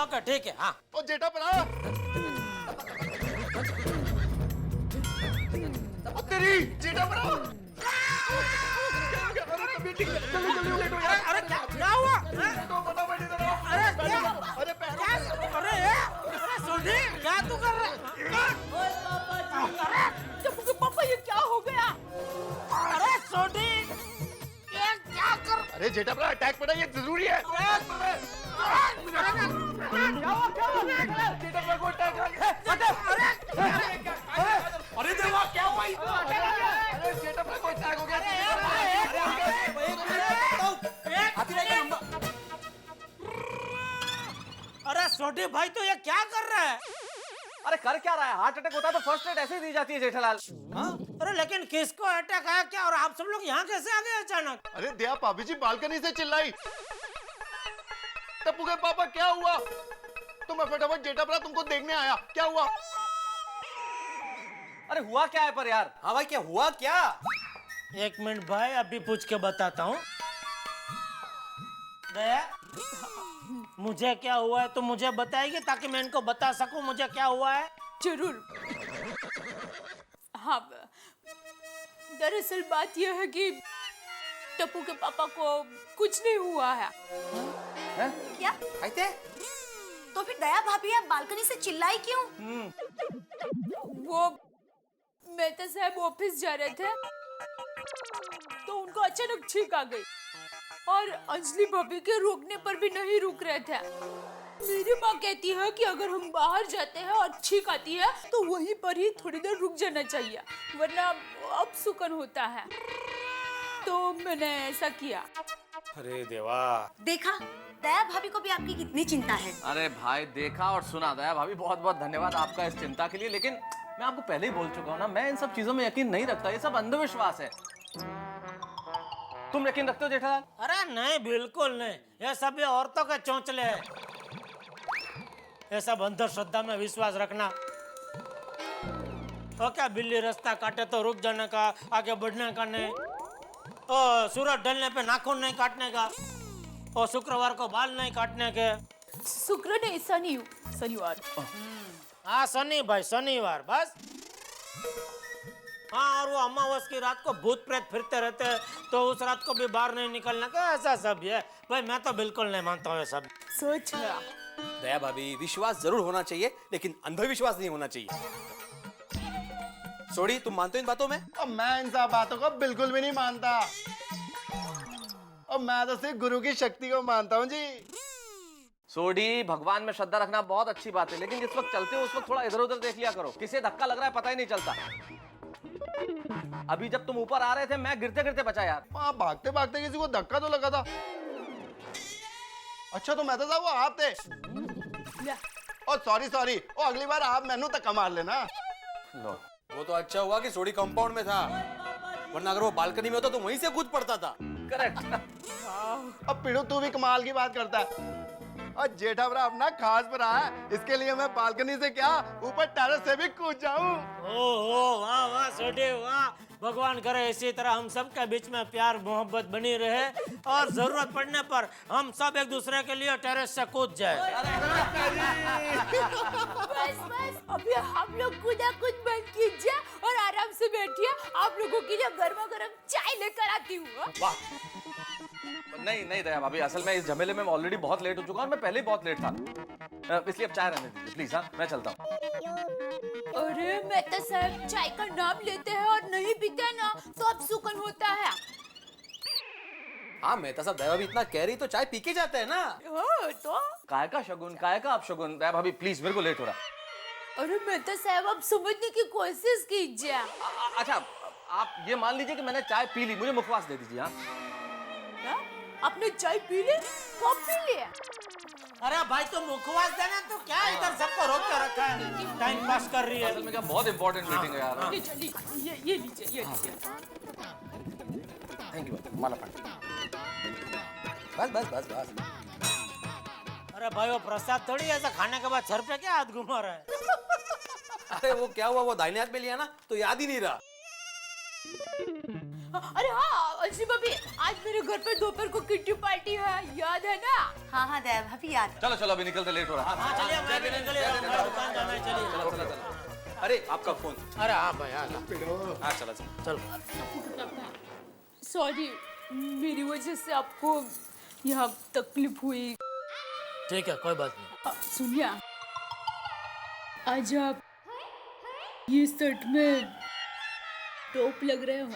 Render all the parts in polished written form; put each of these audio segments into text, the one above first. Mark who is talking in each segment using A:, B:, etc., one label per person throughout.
A: Okay ठीक है। हाँ
B: ओ जेठा परा तेरी जेठा परा
A: अरे क्या हुआ? अरे सोनी क्या तू कर रहा है?
C: पापा ये क्या हो गया?
A: अरे सोनी ये क्या कर?
B: अरे जेठा परा अटैक पड़ा, ये जरूरी है।
A: अरे देवा क्या हुआ?
B: अरे जेठा परा को अटैक हो गया।
A: अरे सोनी भाई तो ये क्या कर रहा है?
D: अरे कर क्या रहा है? हार्ट अटैक होता है तो फर्स्ट एड ऐसे ही दी जाती है जेठालाल।
A: अरे लेकिन किसको अटैक आया क्या, और आप सब लोग यहाँ कैसे आ गए अचानक?
B: अरे दया भाभी जी बालकनी से चिल्लाई, टप्पू के पापा क्या हुआ? तो मैं फटाफट जेठा परा तुमको देखने आया, क्या हुआ?
D: अरे हुआ क्या है पर यार? हाँ भाई क्या हुआ क्या?
A: एक मिनट भाई, अभी पूछ के बताता हूँ। दया मुझे क्या हुआ है तो मुझे बताएगी ताकि मैं इनको बता सकूं मुझे क्या हुआ है।
C: जरूर। हाँ, दरअसल बात यह है कि टप्पू के पापा को कुछ नहीं हुआ है।
E: क्या?
D: ऐसे?
E: तो फिर दया भाभी आप बालकनी से चिल्लाई क्यों?
C: वो मेहता साहब ऑफिस जा रहे थे तो उनको अचानक छींक आ गई और अंजलि भाभी के रोकने पर भी नहीं रुक रहे थे। मेरी माँ कहती है कि अगर हम बाहर जाते हैं और छींक आती है तो वहीं पर ही थोड़ी देर रुक जाना चाहिए, वरना अपसुकन होता है। तो मैंने ऐसा किया।
A: अरे देवा,
E: देखा दया भाभी को भी आपकी कितनी चिंता है।
D: अरे भाई देखा और सुना दया भाभी, बहुत बहुत धन्यवाद आपका इस चिंता के लिए। लेकिन मैं आपको पहले ही बोल चुका हूँ ना, मैं इन सब चीजों में यकीन नहीं रखता, ये सब अंधविश्वास है। तुम यकीन रखते हो जेठालाल?
A: अरे नहीं बिल्कुल नहीं, ये सब ये औरतों के चौंचले हैं। ये सब अंधश्रद्धा में विश्वास रखना। तो क्या बिल्ली रास्ता काटे तो रुक जाने का, आगे बढ़ने का नहीं। ओ सूरज ढलने पे नाखून नहीं काटने का, और शुक्रवार को बाल नहीं काटने के।
C: शुक्र नहीं, शनिवार।
A: हाँ शनि भाई, शनिवार बस। हाँ, और वो अमावस की रात को भूत प्रेत फिरते रहते हैं तो उस रात को भी बाहर नहीं निकलने का, ऐसा सब है भाई। मैं तो बिल्कुल नहीं मानता हूँ ये सब।
C: सोच रहा।
F: दया भाभी विश्वास जरूर होना चाहिए लेकिन अंधविश्वास नहीं होना चाहिए। सोडी तुम मानते हो इन बातों में?
B: और मैं इन सब बातों को बिल्कुल भी नहीं मानता, और मैं तो सिर्फ गुरु की शक्ति को मानता हूँ जी।
D: सोडी, भगवान में श्रद्धा रखना बहुत अच्छी बात है, लेकिन जिस वक्त चलते हो उस वक्त थोड़ा इधर उधर देख लिया करो। किसे धक्का लग रहा है पता ही नहीं चलता। अभी जब तुम ऊपर आ रहे थे मैं गिरते गिरते बचा यार।
B: वहाँ भागते भागते किसी को धक्का तो लगा था। अच्छा तो मैं तो साहब वो आप थे। ओ सॉरी, ओ अगली बार आप मैनू धक्का मार लेना।
D: लो।
F: वो तो अच्छा हुआ कि सोडी कंपाउंड में था, वरना अगर वो बालकनी में होता तो वहीं से कूद पड़ता था।
D: करेक्ट।
B: अब पिड़ू तू भी कमाल की बात करता है। और जेठा भरा अपना खास भरा है, इसके लिए मैं बालकनी से क्या ऊपर टेरेस से भी कूद जाऊं।
A: ओह वाह वाह सोडी वाह, भगवान करे इसी तरह हम सब के बीच में प्यार मोहब्बत बनी रहे और जरूरत पड़ने पर हम सब एक दूसरे के लिए टेरेस से कूद जाए।
C: बस अभी हम लोग कूदा कूद बंद कीजिए और आराम से बैठिए। आप लोगों के लिए गर्मा गर्म चाय लेकर आती हूँ।
D: वाह। नहीं नहीं दया भाभी, असल में इस झमेले में ऑलरेडी बहुत लेट हो चुका हूं, मैं पहले ही बहुत लेट था, इसलिए अब चाय रहने दीजिए प्लीज। हाँ मैं चलता हूँ।
C: अरे मेहता साहब चाय का नाम लेते हैं और नहीं पीते ना तो अपसुकन होता है।
F: हाँ मेहता साहब, दया भाभी इतना कह रही तो चाय पी के जाते हैं ना।
C: तो
D: काय का शगुन, काय का अपशगुन। दया भाभी प्लीज, मेरे को लेट हो रहा।
C: अरे मेहता साहब आप समझने की कोशिश कीजिए।
D: अच्छा आप ये मान लीजिए कि मैंने चाय पी ली, मुझे मुखवास दे दीजिए। हाँ
C: आपने चाय पी ली? कब पी लिया?
A: अरे भाई तुम मुखवास देना तो क्या इधर सबको रोक के रखा है, टाइम पास कर रही है।
D: असल में क्या बहुत इंपॉर्टेंट मीटिंग है यार।
C: ये लीजिए।
F: थैंक यू माला पानी। बस
A: अरे भाई वो प्रसाद थोड़ी ऐसा खाने के बाद सर पे क्या हाथ घुमा रहा है।
F: अरे वो क्या हुआ, वो दाहिने हाथ में लिया ना तो याद ही नहीं रहा।
C: अरे हाँ अंजलि भाभी, आज मेरे घर पर दोपहर को किट्टी पार्टी है, याद है ना?
E: हाँ हाँ दया भाभी याद।
D: चलो चलो अभी निकलते, लेट हो रहा है।
A: हाँ चलिए, मैं भी निकल रहा हूँ, हमारी दुकान जाना है, चलिए।
D: चलो चलो चलो। अरे आपका फोन।
A: अरे हाँ भाई, हाँ
D: हाँ चलो चलो।
A: चलो।
C: सॉरी, मेरी वजह से आपको यहाँ तकलीफ हुई।
A: ठीक है, कोई बात नहीं।
C: सुनिए, आज आप ये शर्ट में टॉप लग रहे हो,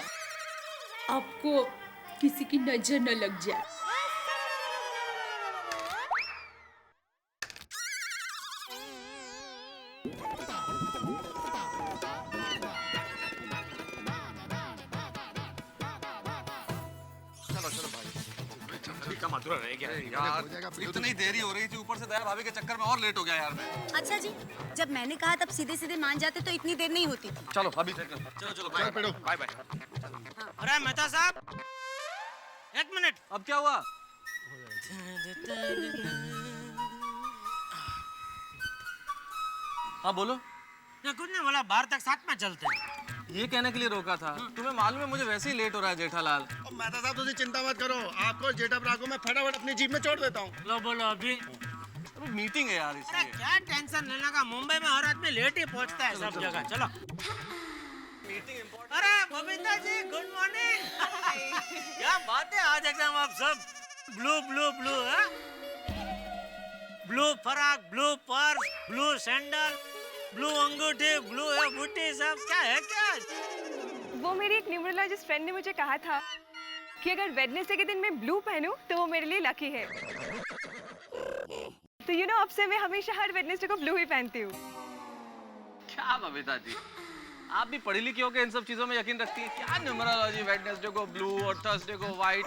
C: आपको किसी की नजर न लग जाए।
D: यार इतनी देरी हो रही थी, ऊपर से दया भाभी के चक्कर में और लेट हो गया यार मैं।
E: अच्छा जी, जब मैंने कहा तब सीधे सीधे मान जाते तो इतनी देर नहीं होती थी।
D: चलो अभी चलो चलो बाय बाय।
A: अरे मेहता साहब, एक मिनट।
D: अब क्या हुआ? हाँ बोलो।
A: ये कुछ नहीं बोला, बाहर तक साथ में चलते हैं।
D: ये कहने के लिए रोका था, तुम्हें मालूम है मुझे वैसे ही लेट हो रहा है जेठालाल।
B: मेहता साहब तुझे चिंता मत करो, आपको जेठा भरा को मैं फटाफट अपनी जीप में छोड़ देता हूँ।
A: लो बोलो अभी।
D: अरे मीटिंग है यार
A: अरे
D: इसलिए।
A: क्या टेंशन लेने का, मुंबई में हर आदमी लेट ही पहुंचता है सब जगह। चलो।
D: Meeting important.
A: अरे बबीता जी, गुड मॉर्निंग। क्या बात है, आज एकदम आप सब ब्लू ब्लू ब्लू है। ब्लू फराक, blue purse, blue sandal, blue अंगूठी, ब्लू है बूटी, सब क्या है क्या?
G: वो मेरी एक न्यूमरोलॉजिस्ट फ्रेंड ने मुझे कहा था कि अगर वेडनेसडे के दिन मैं ब्लू पहनूं तो वो मेरे लिए लकी है। तो यू नो, अब से मैं हमेशा हर वेडनेसडे को ब्लू ही पहनती हूँ।
D: क्या बबीता जी, आप भी पढ़ी लिखी होकर इन सब चीजों में यकीन रखती है क्या? न्यूमरोलॉजी, वेडनेसडे को ब्लू और थर्सडे को व्हाइट,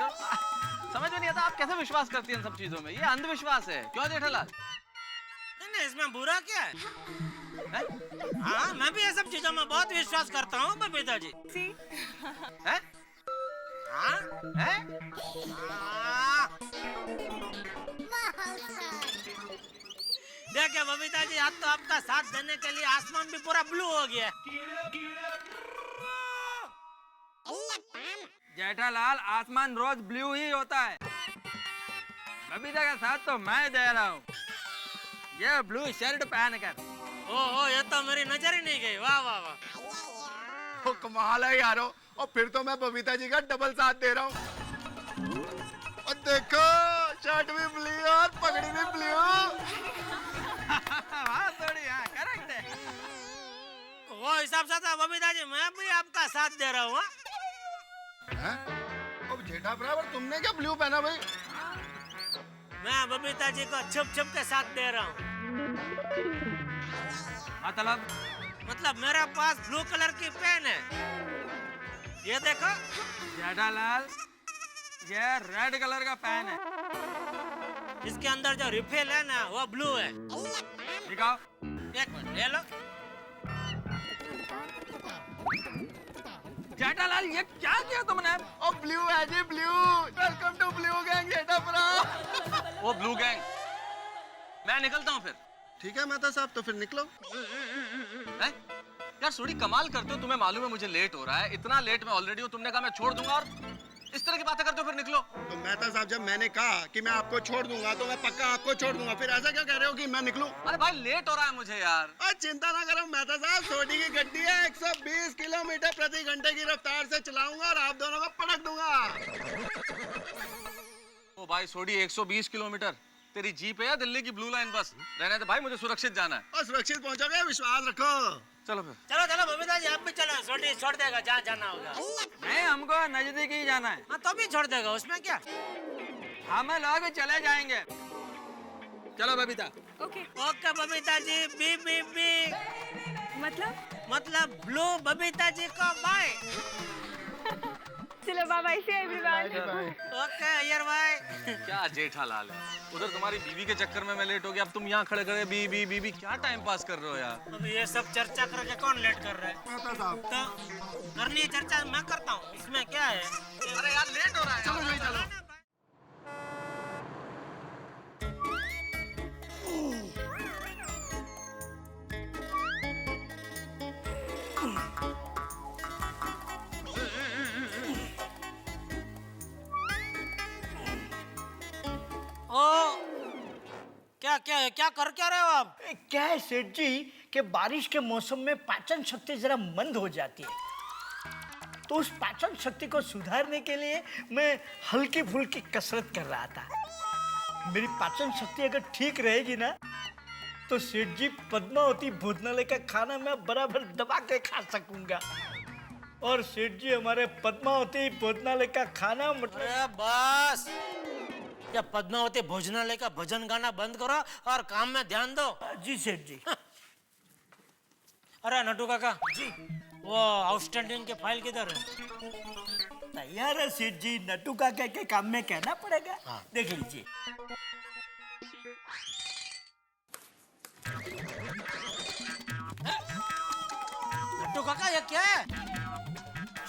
D: समझ में नहीं आता आप कैसे विश्वास करती हैं इन सब चीजों में। ये अंधविश्वास है, क्यों जेठालाल?
A: नहीं, इसमें बुरा क्या है? हाँ, मैं भी ये सब चीजों में बहुत विश्वास करता हूँ बबीता जी।
G: सी,
D: हैं?
A: हाँ?
D: हैं?
A: हाँ। देखिए बबीता जी, आज तो आपका साथ देने के लिए आसमान भी पूरा ब्लू हो गया।
H: जेठालाल, आसमान रोज ब्लू ही होता है। बबीता का साथ तो मैं दे रहा हूँ, ये ब्लू शर्ट पहन कर।
A: ओहो, ये तो मेरी नजर ही नहीं गई। वाह वाह वाह।
B: ओ कमाल है यारो, और फिर तो मैं बबीता जी का डबल साथ दे रहा हूँ। और देखो, शर्ट भी ब्लू और पगड़ी भी ब्लू।
H: हाँ थोड़ी, हाँ करेक्ट है।
A: वो हिसाब से तो बबीता जी मैं भी आपका साथ दे रहा हूँ।
B: अब जेठा बराबर तुमने क्या ब्लू पहना भाई?
A: मैं बबीता जी को छुप छुप के साथ दे रहा हूँ। मतलब मेरे पास ब्लू कलर की पेन है, ये देखो।
H: जेठालाल, ये रेड कलर का पेन है।
A: इसके अंदर जो रिफिल है ना, वो ब्लू है।
H: दिखाओ।
A: एक मिनट, ये लो।
H: जेठालाल, ये क्या किया तुमने?
B: ओ ब्लू है जी, blue. Welcome to blue gang Jetha बरा।
D: वो ब्लू गैंग। मैं निकलता हूँ फिर।
B: ठीक है मेहता साहब, तो फिर निकलो।
D: हैं? यार थोड़ी कमाल करते हो, तुम्हें मालूम है मुझे लेट हो रहा है, इतना लेट मैं ऑलरेडी हूँ, तुमने कहा मैं छोड़ दूंगा और इस तरह की बातें करते हो, फिर निकलो।
B: तो मेहता साहब, जब मैंने कहा कि मैं आपको छोड़ दूंगा तो मैं पक्का आपको छोड़ दूंगा, फिर ऐसा क्या कह रहे हो कि मैं निकलूं?
D: अरे भाई लेट हो रहा है मुझे यार।
B: अरे चिंता ना करो मेहता साहब, सोडी की गड्डी है, 120 किलोमीटर प्रति घंटे की रफ्तार से चलाऊंगा और आप दोनों को पटक दूंगा।
D: ओ भाई सोडी, 120 किलोमीटर? तेरी जीप है या दिल्ली की ब्लू लाइन बस? रहने दे भाई, मुझे सुरक्षित जाना है।
B: और सुरक्षित पहुंचोगे, विश्वास रखो।
D: चलो फिर।
A: चलो चलो बबीता जी, आप भी चलो। छोटी छोड़ देगा जहाँ जाना होगा।
H: नहीं, हमको नजदीक ही जाना है।
A: हाँ तो भी छोड़ देगा, उसमें क्या?
H: हम लोग चले जाएंगे। चलो Babita.
G: Okay.
A: Okay Babita ji, B B B. मतलब ब्लू बबीता जी को बाय।
G: चलो बाय बाय से एवरीवन।
A: ओके अय्यर भाई।
D: क्या जेठालाल है, उधर तुम्हारी बीवी के चक्कर में मैं लेट हो गया, अब तुम यहाँ खड़े खड़े बी बी बी बी क्या टाइम पास कर रहे हो यार?
A: अब ये सब चर्चा करके कौन लेट कर रहा है?
B: मेहता साहब,
A: तो करनी चर्चा मैं करता हूँ, इसमें क्या है?
D: अरे यार लेट हो रहा है।
B: चलो भाई चलो।
A: क्या क्या रहे हो आप?
I: क्या है सेठ जी कि बारिश के मौसम में पाचन शक्ति जरा मंद हो जाती है, तो उस पाचन शक्ति को सुधारने के लिए मैं हल्की फुल्की कसरत कर रहा था। मेरी पाचन शक्ति अगर ठीक रहेगी ना तो सेठ जी पद्मावती भोजनालय का खाना मैं बराबर दबा के खा सकूंगा। और सेठ जी हमारे पद्मावती भोजनालय का खाना मतलब
A: अरे बस, या पद्मावती भोजनालय का भजन गाना बंद करो और काम में ध्यान दो।
I: जी सेठ जी।
A: अरे नटू काका
I: जी
A: वो आउटस्टैंडिंग के फाइल किधर है?
I: तैयार है सेठ जी, नट्टू का के काम में कहना पड़ेगा।
A: हाँ।
I: देख लीजिए।
A: नटू काका ये क्या है?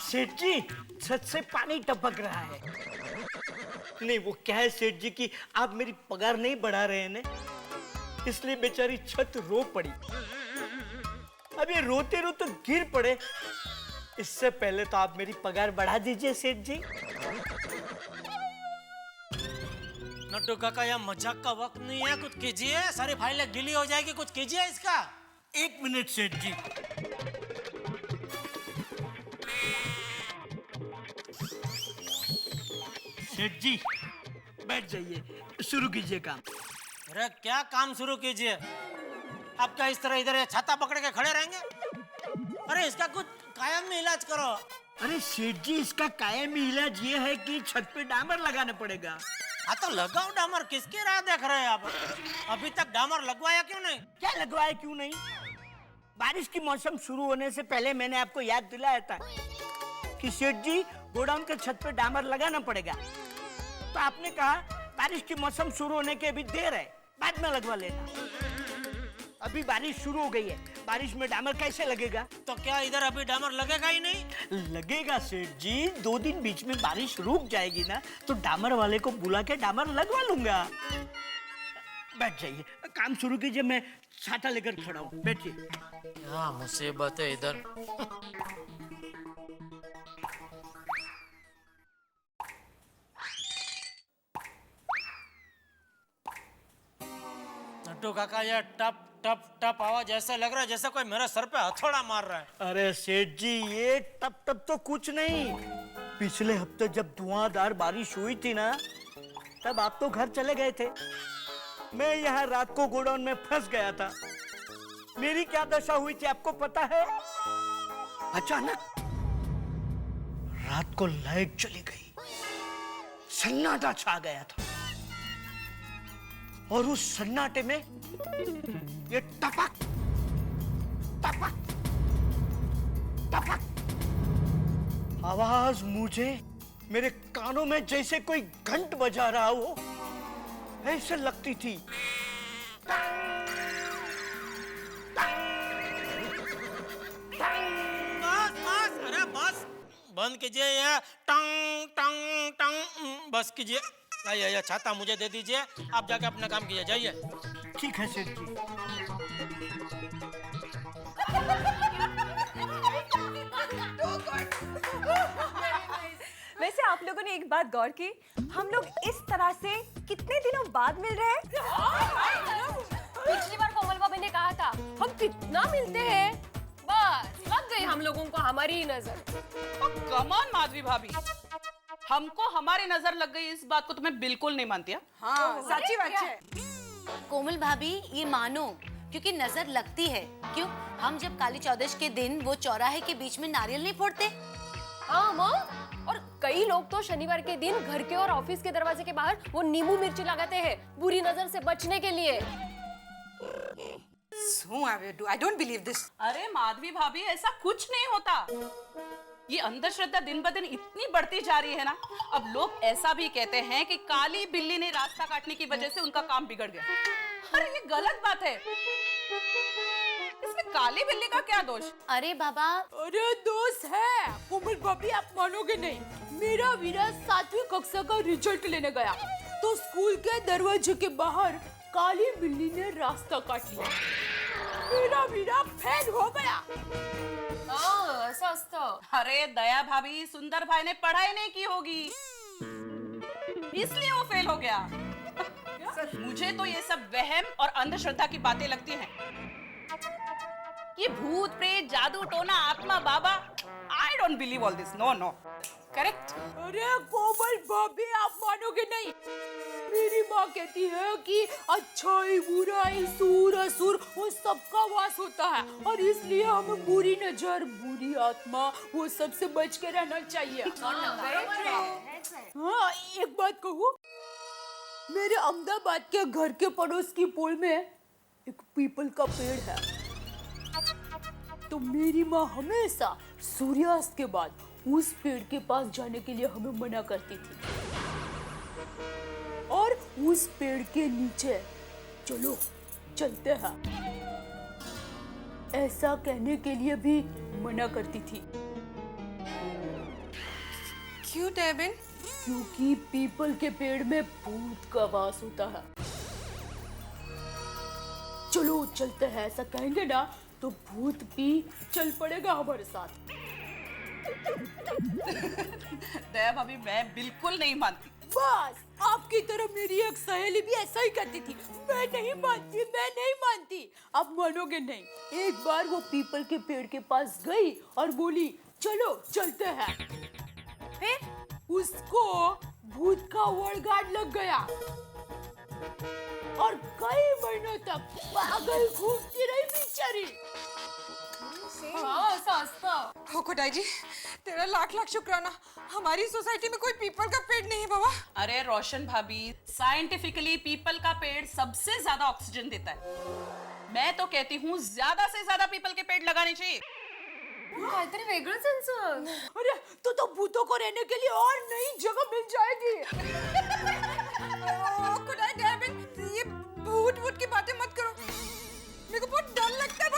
I: सेठ जी छत से पानी टपक रहा है। नहीं वो क्या है सेठ जी कि आप मेरी पगार नहीं बढ़ा रहे हैं ना, इसलिए बेचारी छत रो पड़ी। अब ये रोते रोते गिर पड़े, इससे पहले तो आप मेरी पगार बढ़ा दीजिए सेठ जी।
A: नट्टू काका यह मजाक का वक्त नहीं है, कुछ कीजिए, सारी फाइलें गीली हो जाएगी, कुछ कीजिए इसका।
I: 1 मिनट सेठ जी। सेठ जी बैठ जाइए, शुरू कीजिए काम।
A: अरे क्या काम शुरू कीजिए? आप क्या इस तरह इधर ये छाता पकड़ के खड़े रहेंगे? अरे इसका कुछ कायम में इलाज करो।
I: अरे सेठ जी इसका कायमी इलाज ये है कि छत पे डामर लगाना पड़ेगा।
A: हाँ तो लगाओ डामर, किसकी राह देख रहे हैं आप? अभी तक डामर लगवाया क्यों नहीं?
I: क्या लगवाए क्यों नहीं? बारिश की मौसम शुरू होने से पहले मैंने आपको याद दिलाया था कि सेठ जी गोडाउन के छत पे डामर लगाना पड़ेगा, तो आपने कहा बारिश की मौसम शुरू होने के अभी देर है, बाद में लगवा लेना। अभी बारिश शुरू हो गई है, बारिश में डामर कैसे लगेगा?
A: तो क्या इधर अभी डामर लगेगा ही नहीं?
I: लगेगा सेठ जी, 2 दिन बीच में बारिश रुक जाएगी ना तो डामर वाले को बुला के डामर लगवा लूंगा। बैठ जाइए, काम शुरू कीजिए, मैं छाता लेकर खड़ा हूँ, बैठिए।
A: क्या मुसीबत है इधर। नट्टू काका ये टप टप टप आवाज ऐसा लग रहा है जैसे कोई मेरे सर पे हथौड़ा मार रहा है।
I: अरे सेठ जी ये टप टप तो कुछ नहीं, पिछले हफ्ते जब धुआंधार बारिश हुई थी ना तब आप तो घर चले गए थे, मैं यहाँ रात को गोडाउन में फंस गया था। मेरी क्या दशा हुई थी आपको पता है? अचानक रात को लाइट चली गई, सन्नाटा छा गया था और उस सन्नाटे में ये टपक टपक टपक आवाज मुझे मेरे कानों में जैसे कोई घंट बजा रहा हो ऐसे लगती थी।
A: बस बस, अरे बस बंद कीजिए ये टंग टंग टंग, बस कीजिए। आइए छाता मुझे दे दीजिए, आप जाके अपना काम कीजिए, जाइए।
I: ठीक है सेठ जी।
G: वैसे आप लोगों ने एक बात गौर की, हम लोग इस तरह से कितने दिनों बाद मिल रहे हैं?
C: पिछली बार कोमल भाभी ने कहा था हम कितना मिलते हैं, बस लग गई हम लोगों को हमारी ही नजर।
J: कम ऑन माधवी भाभी, हमको हमारी नजर लग गई इस बात को तो मैं बिल्कुल नहीं मानती।
G: हाँ, सच्ची बात है।
E: कोमल भाभी ये मानो, क्योंकि नजर लगती है। क्यों? हम जब काली चौदश के दिन वो चौराहे के बीच में नारियल नहीं फोड़ते?
C: हाँ माँ, और कई लोग तो शनिवार के दिन घर के और ऑफिस के दरवाजे के बाहर वो नींबू मिर्ची लगाते हैं बुरी नजर से बचने के लिए।
J: I don't believe this. अरे माधवी भाभी ऐसा कुछ नहीं होता, ये अंधश्रद्धा दिन ब दिन इतनी बढ़ती जा रही है ना। अब लोग ऐसा भी कहते हैं कि काली बिल्ली ने रास्ता काटने की वजह से उनका काम बिगड़ गया। अरे ये गलत बात है, इसमें काली बिल्ली का क्या दोष?
E: अरे बाबा,
C: अरे दोस्त है कोमल भाभी, आप मानोगे नहीं, मेरा वीरा 7वीं कक्षा का रिजल्ट लेने गया तो स्कूल के दरवाजे के बाहर काली बिल्ली ने रास्ता काट लिया, मेरा वीरा फेल हो गया। ऐसा असतं।
J: अरे दया भाभी, सुंदर भाई ने पढ़ाई नहीं की होगी इसलिए वो फेल हो गया। मुझे तो ये सब वहम और अंधश्रद्धा की बातें लगती हैं। ये भूत प्रेत जादू टोना आत्मा बाबा, I don't believe all this. No no, correct.
C: अरे कोमल भाभी, आप मानोगे नहीं, मेरी माँ कहती है कि अच्छाई बुराई सूर असुर वो सबका वास होता है, और इसलिए हमें बुरी नजर बुरी आत्मा वो सब से बच के रहना चाहिए। हाँ, एक बात कहूँ, मेरे अहमदाबाद के घर के पड़ोस की पोल में एक पीपल का पेड़ है, तो मेरी माँ हमेशा सूर्यास्त के बाद उस पेड़ के पास जाने के लिए हमें मना करती थी, और उस पेड़ के नीचे चलो चलते हैं ऐसा कहने के लिए भी मना करती थी।
G: क्यों डेविन?
C: क्योंकि पीपल के पेड़ में भूत का वास होता है। चलो चलते हैं ऐसा कहेंगे ना तो भूत भी चल पड़ेगा हमारे साथ।
J: दया भाभी, मैं बिल्कुल नहीं मानती।
C: बस आपकी तरह मेरी एक सहेली भी ऐसा ही करती थी। मैं नहीं मानती। आप मानोगे नहीं। एक बार वो पीपल के पेड़ के पास गई और बोली चलो चलते हैं। फिर उसको भूत का वर्डगार्ड लग गया और कई महीनों तक पागल घूमती रही बेचारी।
G: हाँ सस्ता। हो खुदाई जी, तेरा लाख लाख शुक्राना, हमारी सोसाइटी में कोई पीपल का पेड़ नहीं है बाबा।
J: अरे रोशन भाभी, साइंटिफिकली पीपल का पेड़ सबसे ज्यादा ऑक्सीजन देता है। मैं तो कहती हूँ ज्यादा से ज्यादा पीपल के पेड़ लगाने चाहिए।
G: काहीतरी वेगळंच यांचं।
C: अरे तो भूतों को रहने के लिए और नई जगह मिल जाएगी।
G: खुदाई डेविन, ये भूत की बातें मत करो, मेरे को बहुत डर लगता है।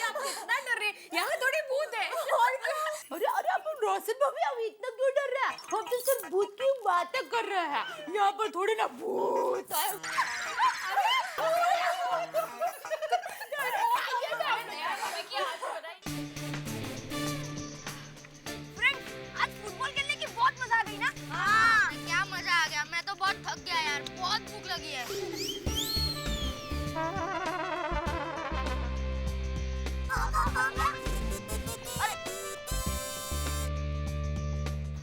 G: आप कितना डर रहे हैं? यहाँ थोड़ी भूत है।
C: अरे अब रोशन भाभी, अब इतना क्यों डर रहा है? हम तो सिर्फ भूत की बातें कर रहे हैं, यहाँ पर थोड़ी ना भूत है।
K: आज फुटबॉल खेलने की बहुत मजा आ गई ना? हाँ, क्या मजा आ गया। मैं तो बहुत थक गया यार, बहुत भूख लगी है।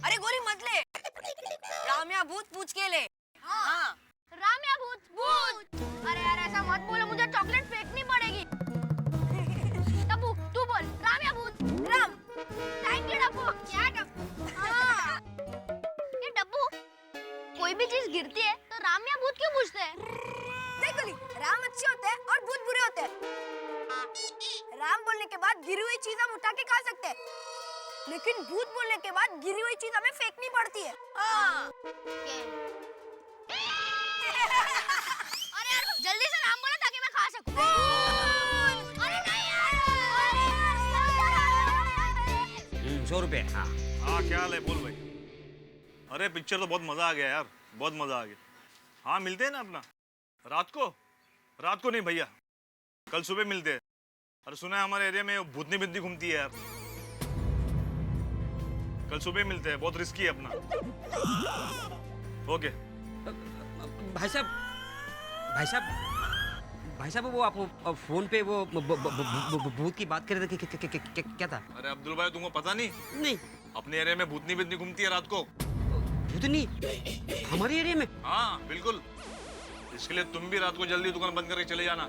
L: अरे गोली मत ले, रामिया भूत पूछ के ले।
K: हाँ, रामिया भूत। अरे यार ऐसा मत बोलो, मुझे चॉकलेट फेंकनी पड़ेगी। डब्बू तू बोल, रामिया भूत। राम। थैंक यू डब्बू। क्या डब्बू? हाँ। ये डब्बू, कोई भी चीज गिरती है तो राम या भूत क्यों पूछते हैं?
L: देख गोली, राम अच्छे होते हैं और भूत बुरे होते हैं। राम बोलने के बाद गिरी हुई चीज हम उठा के खा सकते हैं, लेकिन भूत बोलने के बाद गिरी हुई चीज हमें फेंकनी पड़ती है। हाँ।
K: अरे यार जल्दी से राम बोलो ताकि मैं खा सकूं। अरे नहीं यार।
M: 100 रुपए।
N: हाँ क्या हाल है? बोल भाई। अरे पिक्चर तो बहुत मजा आ गया यार, बहुत मजा आ गया। हाँ मिलते हैं ना अपना रात को नहीं भैया, कल सुबह मिलते हैं। अरे सुना है हमारे एरिया में भूतनी बिंदी घूमती है यार, कल सुबह मिलते हैं। बहुत रिस्की है अपना। ओके।
M: भाई साहब वो आप फोन पे वो भूत की बात कर रहे थे, क्या था?
N: अरे अब्दुल भाई तुमको पता नहीं?
M: नहीं।
N: अपने एरिया में भूतनी बिंदी घूमती है रात को।
M: भूतनी हमारे एरिया में?
N: हाँ बिल्कुल, इसके लिए तुम भी रात को जल्दी दुकान बंद करके चले जाना।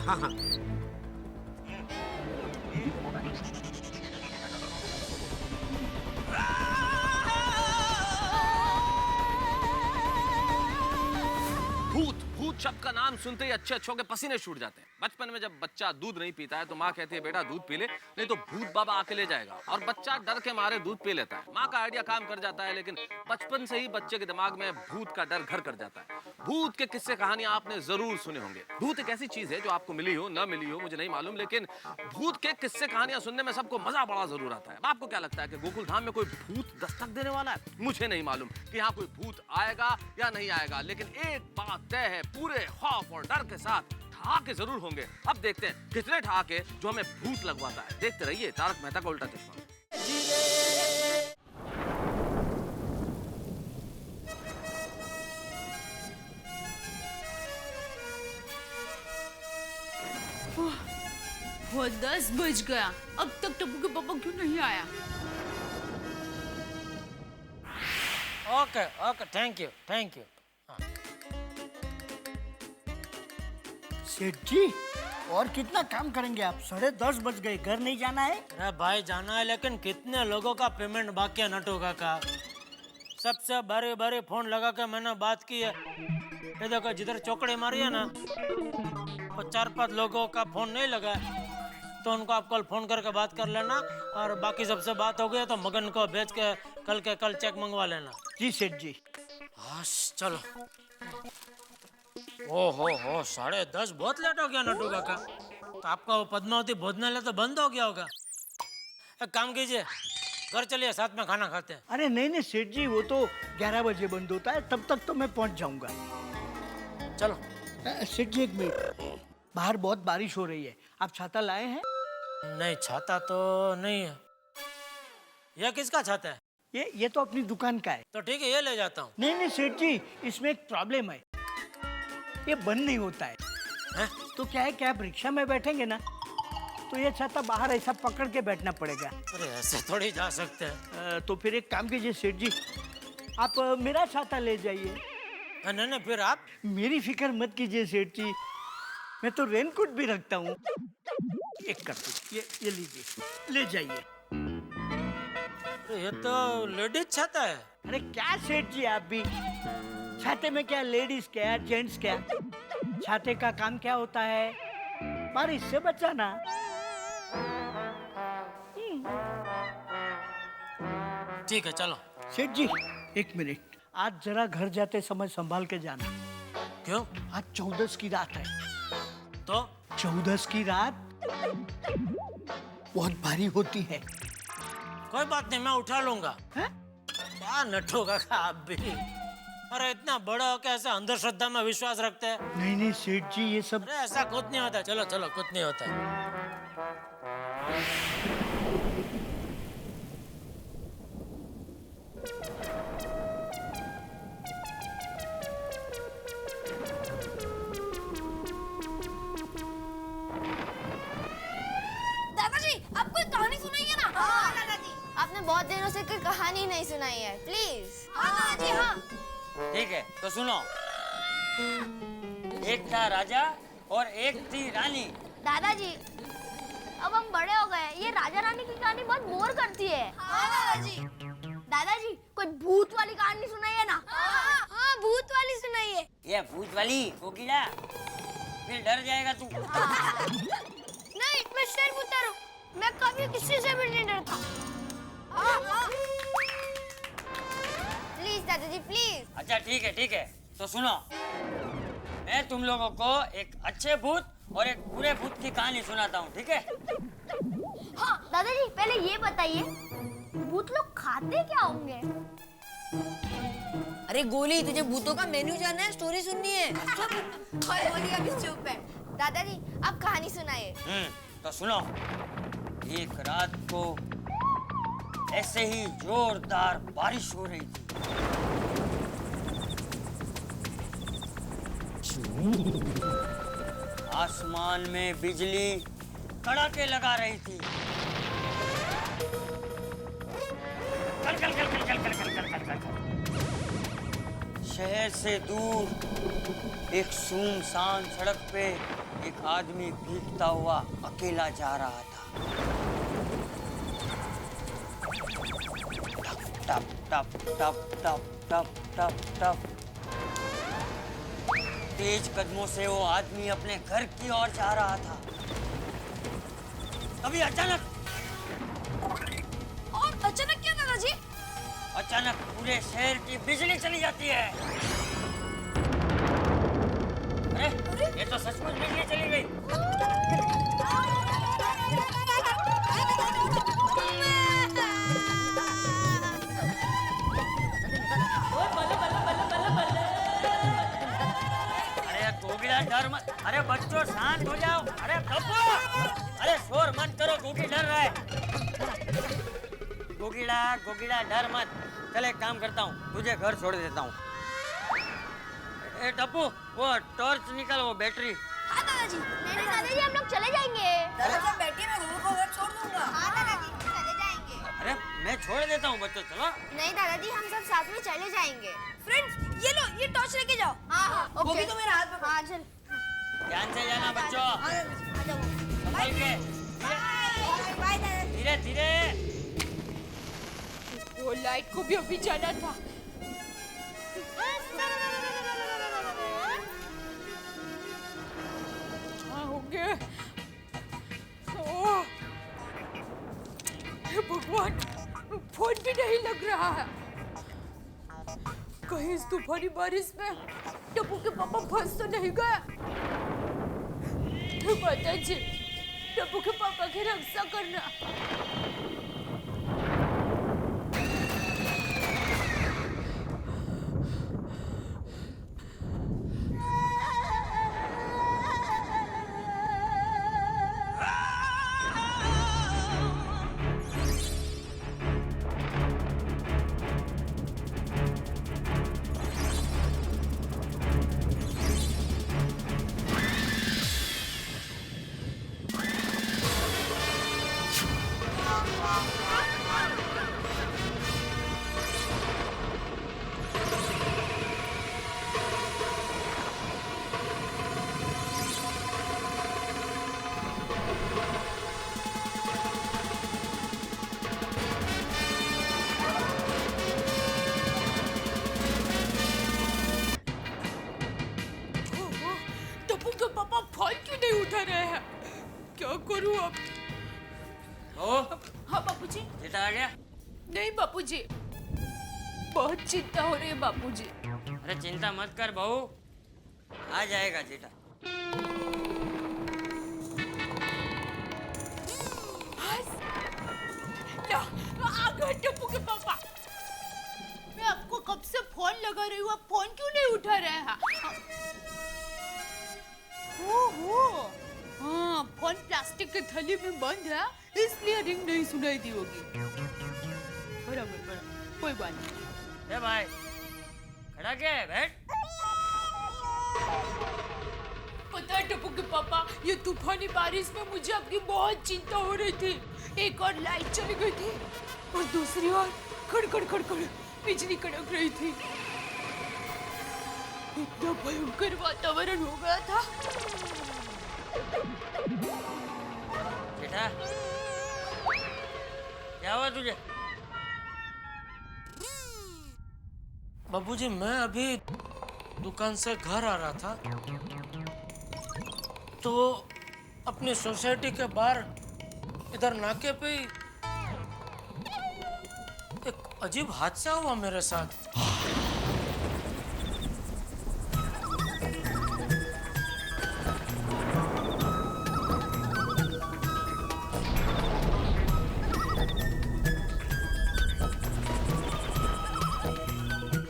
M: हाँ।
D: भूत शब्द का नाम सुनते ही अच्छे अच्छों के पसीने छूट जाते हैं। बचपन में जब बच्चा दूध नहीं पीता है तो माँ कहती है बेटा दूध पी ले, नहीं तो भूत बाबा आके ले जाएगा, और बच्चा डर के मारे दूध पी लेता है। माँ का आइडिया काम कर जाता है, लेकिन बचपन से ही बच्चे के दिमाग में भूत का डर घर कर जाता है। भूत के किस्से कहानियां आपने जरूर सुने होंगे। भूत एक ऐसी चीज है जो आपको मिली हो ना मिली हो मुझे नहीं मालूम, लेकिन भूत के किस्से कहानियां सुनने में सबको मजा बड़ा जरूर आता है। आपको क्या लगता है कि गोकुल धाम में कोई भूत दस्तक देने वाला है? मुझे नहीं मालूम कि यहाँ कोई भूत आएगा या नहीं आएगा, लेकिन एक बात तय है, पूरे खौफ और डर के साथ ठहाके जरूर होंगे। अब देखते हैं कितने ठहाके जो हमें भूत लगवाता है। देखते रहिए तारक मेहता का उल्टा चश्मा।
C: ओहो 10 बज गया, अब तक टप्पू के पापा क्यों नहीं आया?
A: Okay okay, thank you thank you.
I: सेठ जी, और कितना काम करेंगे आप? 10:30 बज गए, घर नहीं जाना है?
A: अरे भाई जाना है, लेकिन कितने लोगों का पेमेंट बाकी है नटू काका। सबसे बारी बारी फोन लगा के मैंने बात की है। ये देखो जिधर चौकड़ी मारी है ना, वो 4-5 लोगों का फोन नहीं लगा है, तो उनको आप कल फोन करके बात कर लेना, और बाकी सबसे बात हो गई है तो मगन को भेज के कल चेक मंगवा लेना।
I: जी सेठ जी।
A: हाँ चलो। ओहो 10:30 बहुत लेट हो गया नटू काका। तो आपका वो पद्मावती भोजनालय तो बंद हो गया होगा। एक काम कीजिए, घर चलिए, साथ में खाना खाते हैं।
I: अरे नहीं सेठ जी, वो तो 11 बजे बंद होता है, तब तक तो मैं पहुंच जाऊंगा।
A: चलो।
I: सेठ जी 1 मिनट, बाहर बहुत बारिश हो रही है, आप छाता लाए हैं?
A: नहीं, छाता तो नहीं है। यह किसका छाता है?
I: ये तो अपनी दुकान का है।
A: तो ठीक है, ये ले जाता हूँ।
I: नहीं सेठ जी, इसमें एक प्रॉब्लम है, ये बंद नहीं होता है। तो क्या है कि आप रिक्शा में बैठेंगे ना, तो ये छाता बाहर ऐसा पकड़ के बैठना पड़ेगा।
A: अरे ऐसे थोड़ी जा सकते हैं।
I: तो फिर एक काम कीजिए सेठ जी, आप मेरा छाता ले जाइए।
A: नहीं, फिर आप?
I: मेरी फिक्र मत कीजिए सेठ जी, मैं तो रेनकोट भी रखता हूँ। एक कर दो, ये लीजिए, ले जाइए।
A: ये तो लेडीज छाता है।
I: अरे क्या सेठ जी, आप भी छाते में क्या लेडीज क्या जेंट्स क्या, छाते का काम क्या होता है? बारिश से बचाना।
A: ठीक है चलो।
I: सेठ जी 1 मिनट, आज जरा घर जाते समय संभाल के जाना।
A: क्यों?
I: आज 14 की रात है।
A: तो
I: 14 की रात बहुत भारी होती है।
A: कोई बात नहीं, मैं उठा लूंगा। क्या नटू काका आप भी, अरे इतना बड़ा हो कैसे अंधश्रद्धा में विश्वास रखते हैं?
I: नहीं सेठ जी, ये सब।
A: अरे ऐसा कुछ नहीं होता। चलो कुछ नहीं होता है।
L: दादाजी, आप कोई कहानी सुनाइए ना। हाँ दादाजी, आपने बहुत दिनों से कोई कहानी नहीं सुनाई है, प्लीज। हाँ दादाजी हाँ।
O: ठीक है, तो सुनो। एक था राजा और एक थी रानी।
L: दादाजी, अब हम बड़े हो गए, ये राजा रानी की कहानी बहुत बोर करती है। हाँ दादाजी। दादाजी, कोई भूत वाली कहानी सुनाइए ना। हाँ भूत वाली सुनाइए।
O: ये भूत वाली कोकिला, फिर डर जाएगा तू।
L: नहीं, मैं शेरपुत्र हूँ, मैं कभी किसी से भी नहीं डरता। प्लीज दादाजी प्लीज।
O: अच्छा ठीक है, तो सुनो। मैं तुम लोगों को एक अच्छे भूत और एक बुरे भूत की कहानी सुनाता हूँ, ठीक है?
L: हाँ दादाजी, पहले ये बताइए, भूत लोग खाते क्या होंगे?
P: अरे गोली, तुझे भूतों का मेन्यू जानना है, स्टोरी सुननी है?
L: और गोली अभी चुप है। दादाजी, आप कहानी सुनाइए।
O: तो सुनो। एक रात को ऐसे ही जोरदार बारिश हो रही थी। आसमान में बिजली कड़ाके लगा रही थी। शहर से दूर एक सुनसान सड़क पे एक आदमी भीगता हुआ अकेला जा रहा था। टप टप टप टप टप टप टप। तेज कदमों से वो आदमी अपने घर की ओर जा रहा था। तभी अचानक
L: क्या दादाजी?
O: अचानक पूरे शहर की बिजली चली जाती है। अरे ये तो सचमुच बिजली चली गई। अरे गोगिला डर मत। अरे बच्चों शांत हो जाओ। अरे कप्पू, अरे शोर मत करो, गोगी डर रहा है। गोगिला डर मत। चल एक काम करता हूँ, तुझे घर छोड़ देता हूँ। ए टप्पू, वो टॉर्च निकाल, वो बैटरी।
L: हाँ दादाजी। नहीं दादाजी हम लोग चले जाएंगे।
P: दादाजी बैठिए, मैं गुरु को घर छोड़ दूंगा।
L: हाँ दादाजी हम चले जाएंगे।
O: अरे मैं छोड़ देता हूँ बच्चों, चलो।
L: नहीं दादाजी हम सब साथ में चले जाएंगे। फ्रेंड्स ये लो, ये टॉर्च लेके जाओ। हाँ हाँ
P: वो भी तो मेरे हाथ में।
L: हाँ चल।
O: ध्यान से जाना बच्चों, संभल के,
L: बाय दादाजी।
O: धीरे धीरे।
C: वो लाइट को भी अभी जाना था। हाँ होंगे। ओह, हे भगवान, फोन भी नहीं लग रहा है। कहीं इस तूफानी बारिश में टप्पू के पापा फंस तो नहीं गए? हे माताजी, टप्पू के पापा की रक्षा करना। टप्पू के पापा फोन क्यों नहीं उठा रहे हैं? क्या करूं अब? हाँ बापूजी।
O: बेटा आ गया?
C: नहीं बापूजी, बहुत चिंता हो रही है बापूजी।
O: अरे चिंता मत कर बहू, आ जाएगा जेठा।
C: आ गए टप्पू के पापा। मैं आपको कब से फोन लगा रही हूँ, आप फोन क्यों नहीं उठा रहे हैं? ओहो, हाँ फोन प्लास्टिक के थैली में बंद है, इसलिए रिंग नहीं सुनाई दी होगी। बराबर बराबर, कोई बात नहीं।
O: ए भाई, खड़ा क्या है? बैठ।
C: पता है टप्पू के पापा, ये तूफानी बारिश में मुझे आपकी बहुत चिंता हो रही थी। एक और लाइट चली गई थी और दूसरी ओर खड़खड़ खड़खड़ बिजली कड़क रही थी। इतना भयंकर वातावरण हो गया था।
O: बेटा, क्या हुआ तुझे?
A: बाबूजी मैं अभी दुकान से घर आ रहा था तो अपनी सोसाइटी के बाहर इधर नाके पे एक अजीब हादसा हुआ मेरे साथ।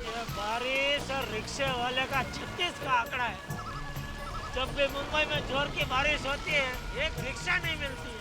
A: ये बारिश और रिक्शे वाले का 36 का आंकड़ा है। जब भी मुंबई में जोर की बारिश होती है, एक रिक्शा नहीं मिलती है।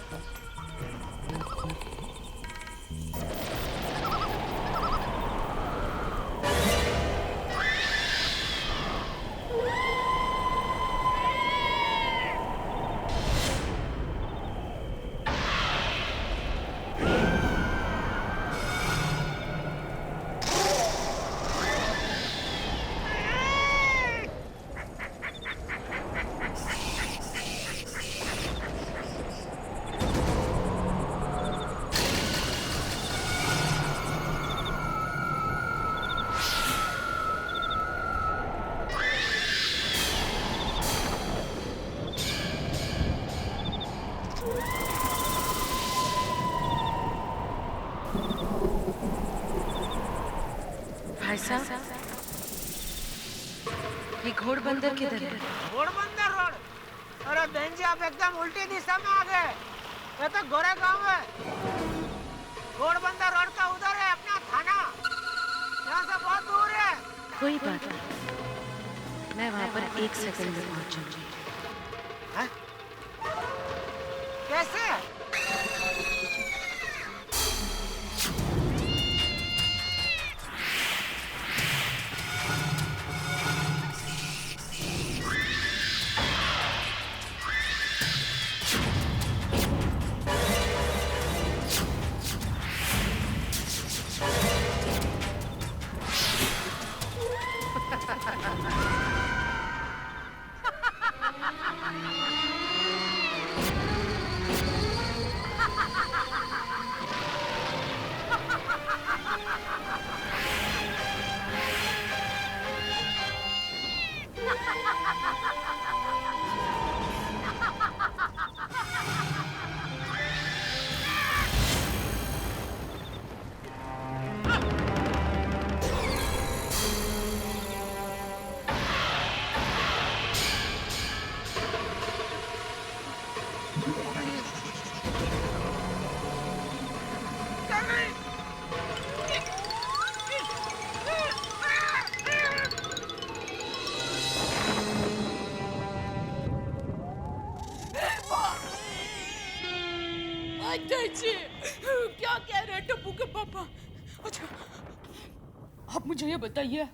Q: भाई साहब, ये घोड़बंदर किधर है?
A: घोड़बंदर रोड। अरे बहन जी, आप एकदम उल्टी दिशा में आ गए। ये तो गोरे गांव है। घोड़बंदर रोड का उधर है अपना थाना, यहाँ से बहुत दूर है।
Q: कोई बात नहीं, मैं वहाँ पर 1 सेकंड में पहुँचूंगी।
A: कैसे?
C: मुझे ये बताइए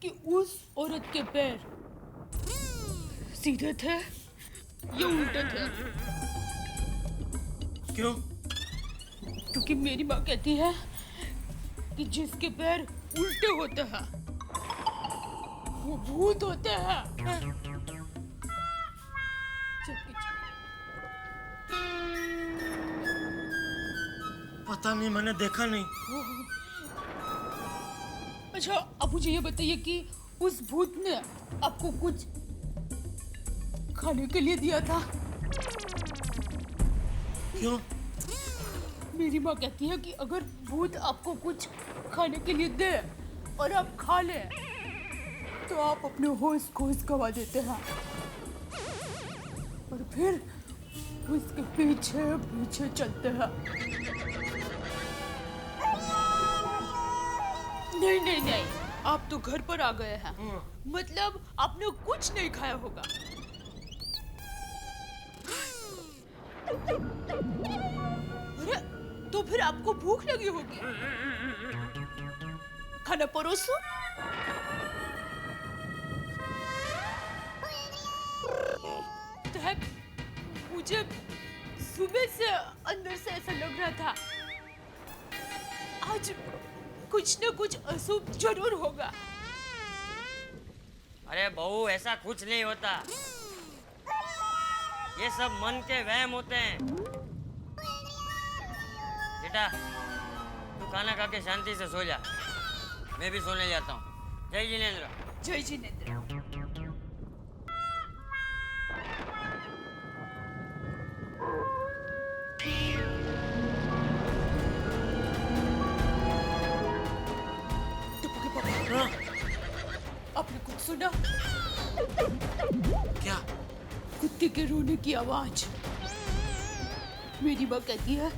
C: कि उस औरत के पैर सीधे थे या उल्टे थे?
A: क्यों?
C: क्योंकि मेरी माँ कहती है कि जिसके पैर उल्टे होते हैं वो भूत होते हैं।
A: पता नहीं, मैंने देखा नहीं।
C: अच्छा, अब मुझे ये बताइए कि उस भूत ने आपको कुछ खाने के लिए दिया था?
A: क्यों?
C: मेरी माँ कहती है कि अगर भूत आपको कुछ खाने के लिए दे और आप खा लें तो आप अपने होश खोज गवा देते हैं और फिर उसके पीछे पीछे चलते हैं। नहीं नहीं नहीं, आप तो घर पर आ गए हैं, मतलब आपने कुछ नहीं खाया होगा। अरे तो फिर आपको भूख लगी होगी। खाना परोसूं? मुझे सुबह से अंदर से ऐसा लग रहा था आज कुछ न कुछ अशुभ जरूर होगा।
O: अरे बहू, ऐसा कुछ नहीं होता, ये सब मन के वहम होते हैं। बेटा तू खाना खा के शांति से सो जा, मैं भी सोने जाता हूँ। जय जिनेंद्र।
C: जय जिनेंद्र। आपने कुछ सुना?
A: क्या?
C: कुत्ते के रोने की आवाज। मेरी माँ कहती है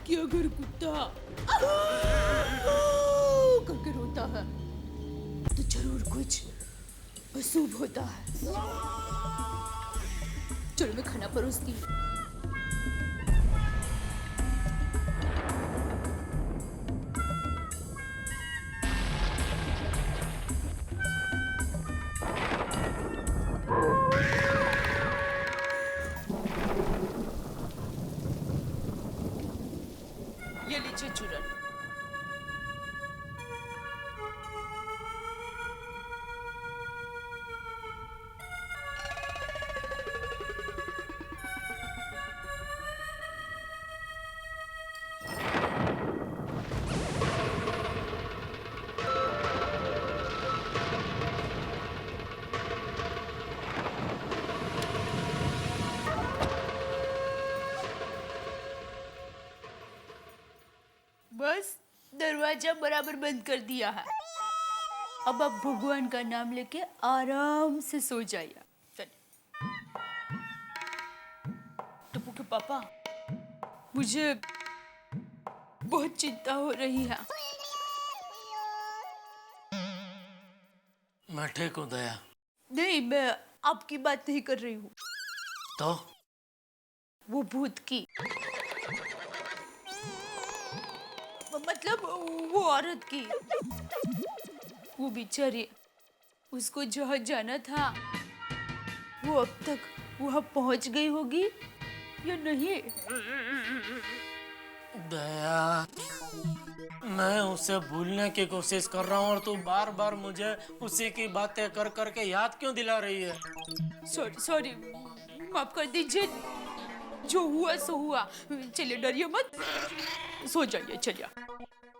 C: कि अगर कुत्ता करके रोता है तो जरूर कुछ अशुभ होता है। चलो मैं खाना परोसती हूँ। ये लीजिए चूरन। बस दरवाजा बराबर बंद कर दिया है। अब आप भगवान का नाम लेके आराम से सो जाइए। टप्पू के पापा, मुझे बहुत चिंता हो रही है।
A: मैं ठीक हूँ दया।
C: नहीं, मैं आपकी बात नहीं कर रही हूँ।
A: तो
C: वो भूत की, मतलब वो औरत की। वो बेचारी, उसको जहाँ जाना था वो अब तक वहाँ पहुँच गई होगी या नहीं?
A: दया, मैं उसे भूलने की कोशिश कर रहा हूँ और तू बार बार मुझे उसी की बातें कर करके याद क्यों दिला रही है?
C: सॉरी, माफ कर दीजिए। जो हुआ सो हुआ। चलिए, डरिए मत, सो जाइए। चलिए।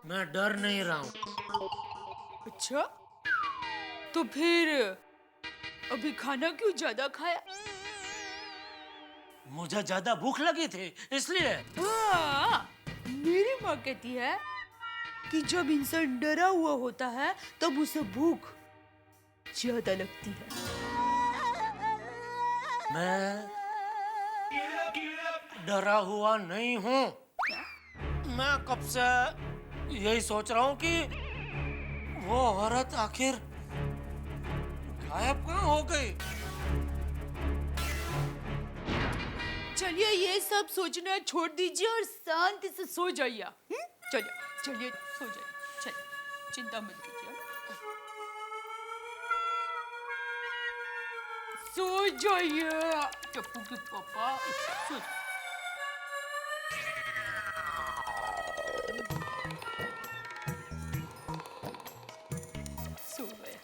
A: मैं डर नहीं रहा हूँ।
C: अच्छा, तो फिर अभी खाना क्यों ज्यादा खाया?
A: मुझे ज्यादा भूख लगी थी इसलिए।
C: हाँ, मेरी माँ कहती है कि जब इंसान डरा हुआ होता है तब उसे भूख ज्यादा लगती है।
A: मैं डरा हुआ नहीं हूँ। मैं कब से यही सोच रहा हूँ कि वो औरत आखिर गायब कहाँ हो गई।
C: चलिए, ये सब सोचना छोड़ दीजिए और शांति से सो जाइए। चलिए, सो जाइए। चलिए। चिंता मत कीजिए। सो जाइए टप्पू के पापा, सो सो गए।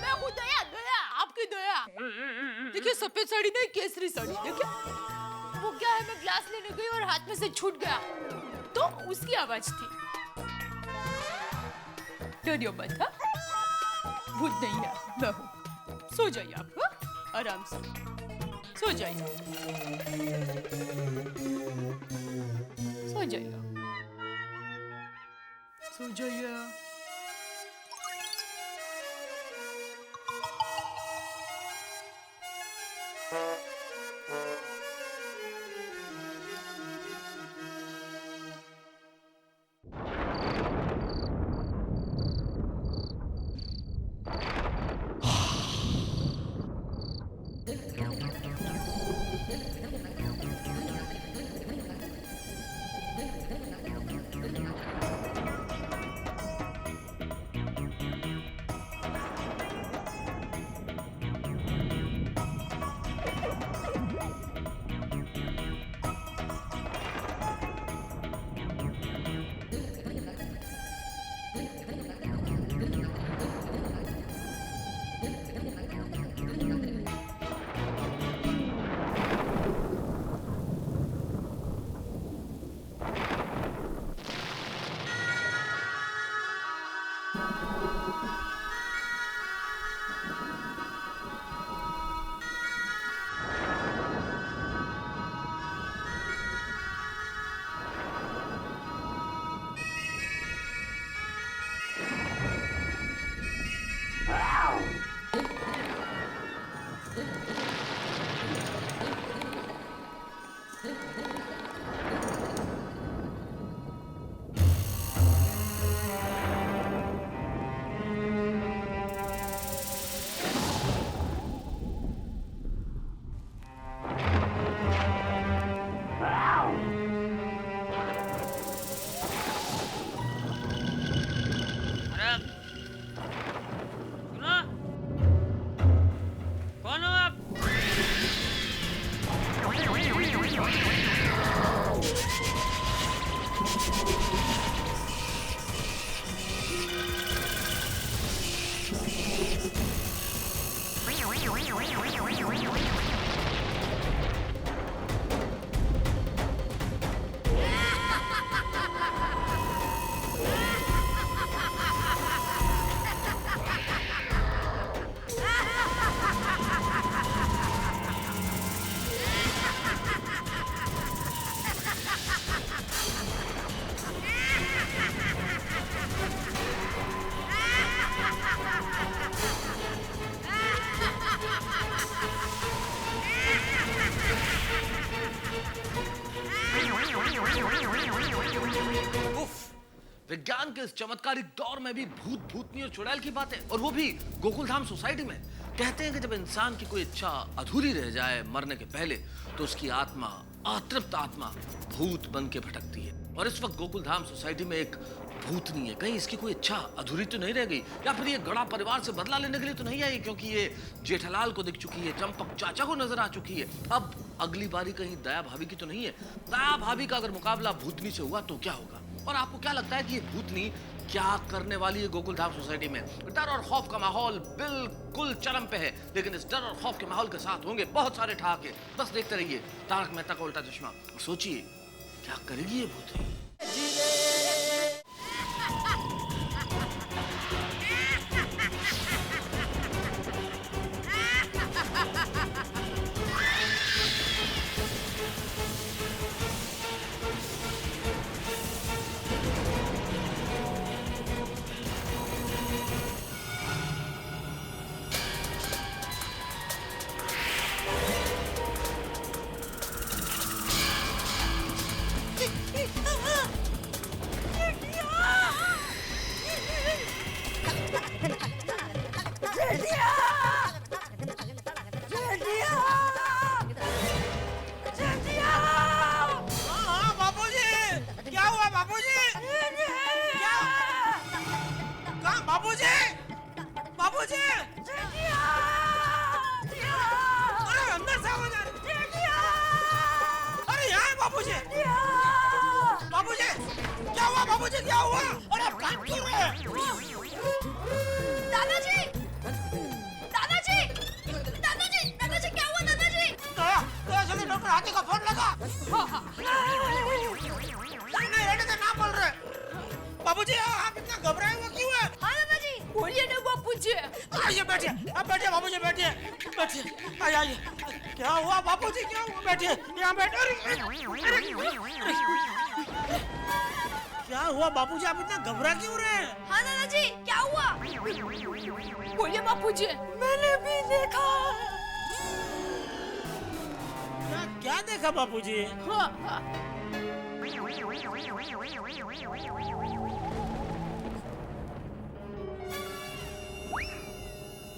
C: मैं हूँ दया, दया आपकी दया। देखिए सफेद साड़ी नहीं, केसरी साड़ी। देखिए वो क्या है, मैं ग्लास लेने गई और हाथ में से छूट गया, तो उसकी आवाज थी। डरियो मत, हाँ? भूत नहीं है, मैं हूँ। सो जाइए आप, हाँ? आराम से सो जाइए, सो जाइए, सो जाइए।
D: विज्ञान के इस चमत्कारिक दौर में भी भूत भूतनी और चुड़ैल की बातें, और वो भी गोकुलधाम सोसाइटी में। कहते हैं कि जब इंसान की कोई इच्छा अधूरी रह जाए मरने के पहले, तो उसकी आत्मा, अतृप्त आत्मा, भूत बन के भटकती है। और इस वक्त गोकुलधाम सोसाइटी में एक भूतनी है। कहीं इसकी कोई इच्छा अधूरी तो नहीं रह गई, या फिर ये गड़ा परिवार से बदला लेने के लिए तो नहीं आई, क्योंकि ये जेठालाल को दिख चुकी है, चंपक चाचा को नजर आ चुकी है। अब अगली बारी कहीं दया भाभी की तो नहीं है। दया भाभी का अगर मुकाबला भूतनी से हुआ तो क्या होगा? और आपको क्या लगता है कि ये भूतनी क्या करने वाली है गोकुलधाम सोसाइटी में? डर और खौफ का माहौल बिल्कुल चरम पे है, लेकिन इस डर और खौफ के माहौल के साथ होंगे बहुत सारे ठहाके। बस देखते रहिए तारक मेहता का उल्टा चश्मा। सोचिए क्या करेगी ये भूतनी।
O: बाबूजी बाबूजी क्या हुआ बाबूजी क्या हुआ अरे आप काम क्यों रहे हैं
L: दादाजी दादाजी दादाजी दादाजी क्या हुआ दादाजी
O: गया जल्दी डॉक्टर हाथी का फोन लगा नहीं रहने दे ना बोल रहे बाबूजी आप इतना घबराए हुए क्यों है
L: हाँ दादाजी
C: बोलिए ना बापूजी।
O: आइए बैठिए आप बैठिए बाबूजी बैठिए बैठिए आइए आइए क्या हुआ बाबूजी क्या हुआ बैठिए यहाँ बैठे क्या हुआ बाबूजी आप इतना घबरा क्यों रहे हैं
L: हाँ दादाजी क्या हुआ
C: बोलिए बापूजी। मैंने भी देखा।
O: क्या देखा बाबूजी
C: हाँ हाँ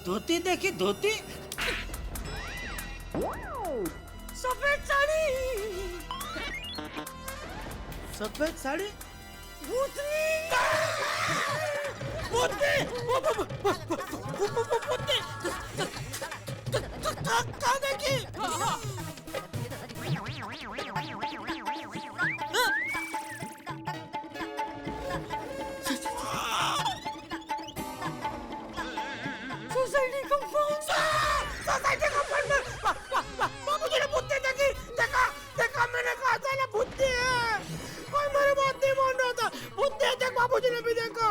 O: धोती देखी धोती
C: सफेद साड़ी
O: सफेद साड़ी
C: भूतनी
O: भूतनी भूतनी कहाँ देखी
C: सोसाइटी कंपाउंड
O: सोसाइटी कंपाउंड में बाबूजी ने भूतनी देखी देखा देखा मैंने कहा था ना भूतनी है कोई मेरी बात नहीं मान रहा था भूतनी है देख बाबूजी ने भी देखा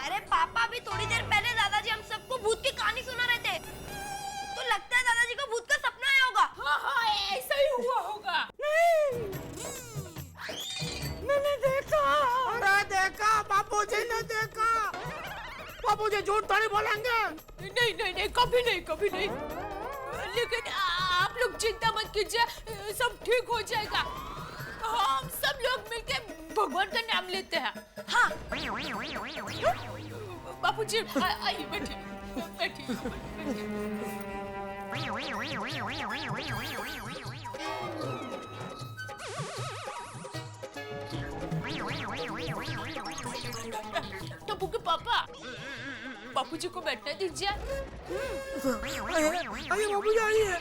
L: अरे पापा भी थोड़ी देर पहले दादाजी हम सबको भूत की कहानी सुना रहे थे तो लगता है दादाजी को भूत का सपना आया होगा
C: हाँ हाँ ऐसा ही हुआ होगा। मैंने देखा
O: अरे देखा बाबूजी ने देखा बाबूजी झूठ थोड़ी बोलेंगे
C: नहीं नहीं नहीं कभी नहीं लेकिन आप लोग चिंता मत कीजिए सब ठीक हो जाएगा। हम सब लोग मिलके भगवान का नाम लेते हैं। हाँ बापूजी आइए बैठिए बैठिए टप्पू के पापा बापूजी को बैठने दीजिए।
O: आइए बाबूजी आइए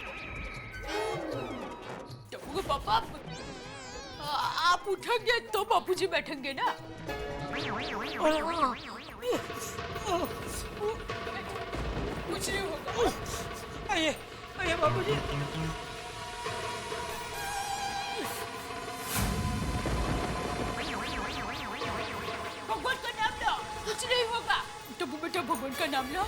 C: टप्पू के पापा आप उठेंगे तो बापूजी बैठेंगे ना। कुछ नहीं होगा।
O: आइए आइए बाबूजी
C: भगवान का नाम लो कुछ नहीं होगा। टप्पू बेटा भगवान का नाम लो।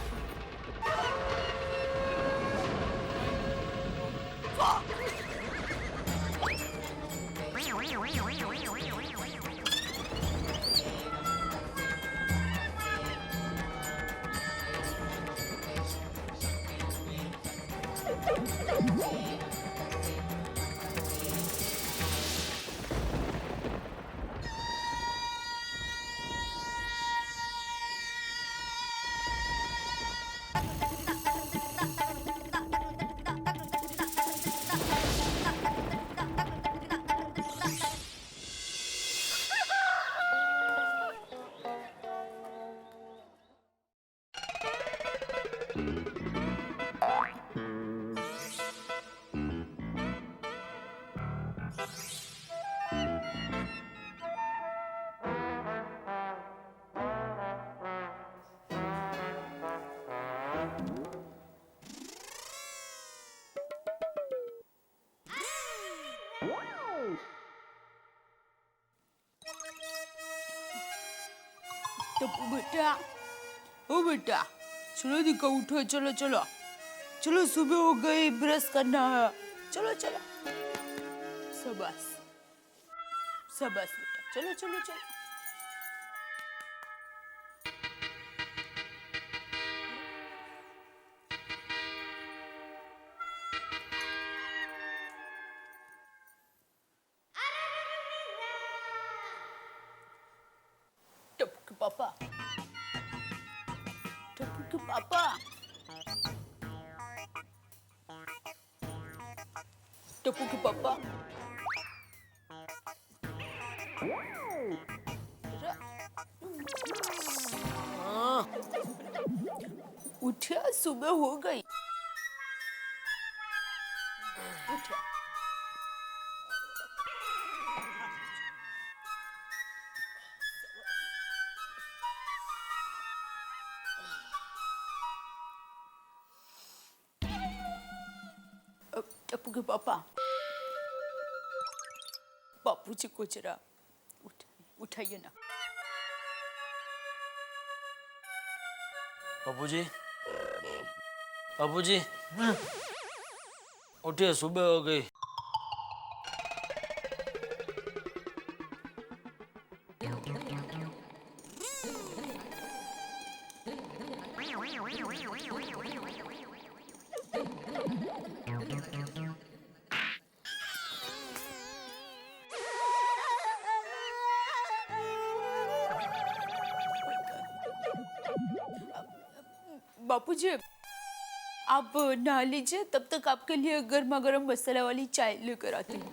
C: टप्पू बेटा ओ बेटा चलो दिखा उठो चलो चलो चलो सुबह हो गई ब्रश करना है चलो चलो शाबाश शाबाश बेटा चलो चलो चलो टप्पू के पापा टप्पू के पापा टप्पू के पापा उठिया सुबह हो गई उठिया के पापा, बापूजी को जरा उठाइए ना।
A: बापूजी, बापूजी, उठिए, सुबह हो गई।
C: बापूजी, आप नहा लीजिए, तब तक आपके लिए गर्मा गर्म मसाला वाली चाय लेकर आती हूँ।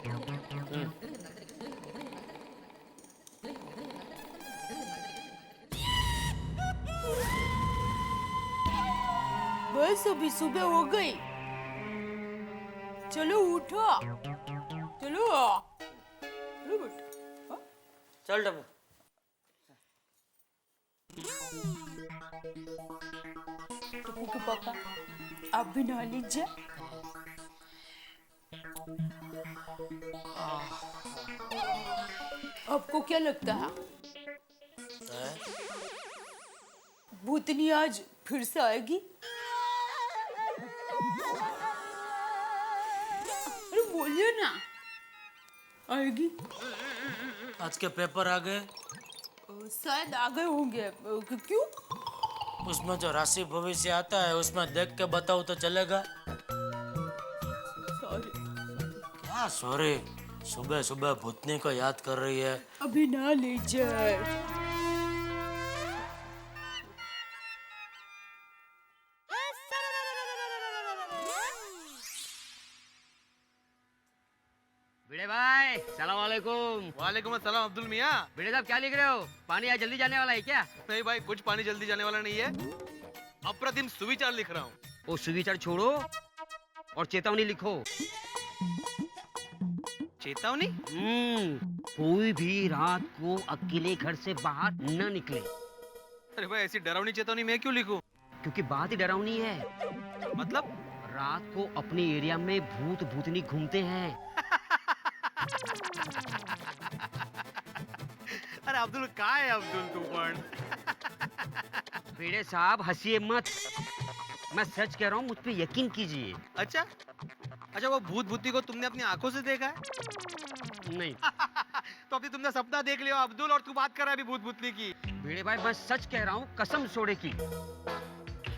C: बस अभी सुबह हो गई, चलो उठो, चलो चलो बेटा।
A: चल टप्पू।
C: टप्पू के पापा, आप भी नहा लीजिए। आपको क्या लगता है भूतनी आज फिर से आएगी? अरे बोलिए ना, आएगी?
A: आज के पेपर आ गए?
C: शायद आ गए होंगे। क्यों?
A: उसमें जो राशि भविष्य आता है उसमें देख के बताओ तो चलेगा?
C: सॉरी।
A: क्या सॉरी? सुबह सुबह भूतनी को याद कर रही है।
C: अभी ना लीजिए।
M: भिड़े भाई, सलाम वालेकुम।
D: वालेकुम अस्सलाम अब्दुल मियाँ।
M: भिड़े साहब क्या लिख रहे हो? पानी आज जल्दी जाने वाला है क्या?
D: नहीं भाई, कुछ पानी जल्दी जाने वाला नहीं है, अप्रतिम सुविचार लिख रहा हूँ।
M: वो सुविचार छोड़ो और चेतावनी लिखो।
D: चेतावनी?
M: कोई भी रात को अकेले घर से बाहर न निकले।
D: अरे भाई, ऐसी डरावनी चेतावनी मैं क्यों लिखूं?
M: क्योंकि बात ही डरावनी है।
D: मतलब?
M: रात को अपनी एरिया में भूत भूतनी घूमते हैं।
D: अरे अब्दुल, कहाँ है अब्दुल तू पण?
M: भिड़े साहब हंसिए मत, मैं सच कह रहा हूँ, मुझ पे यकीन कीजिए।
D: अच्छा अच्छा, वो भूत भूती को तुमने अपनी आंखों से देखा है?
M: नहीं।
D: तो अभी तुमने सपना देख लिया अब्दुल, और तू बात कर रहा है अभी भूत भूतनी की।
M: भिड़े भाई, मैं सच कह रहा हूँ, कसम सोडे की।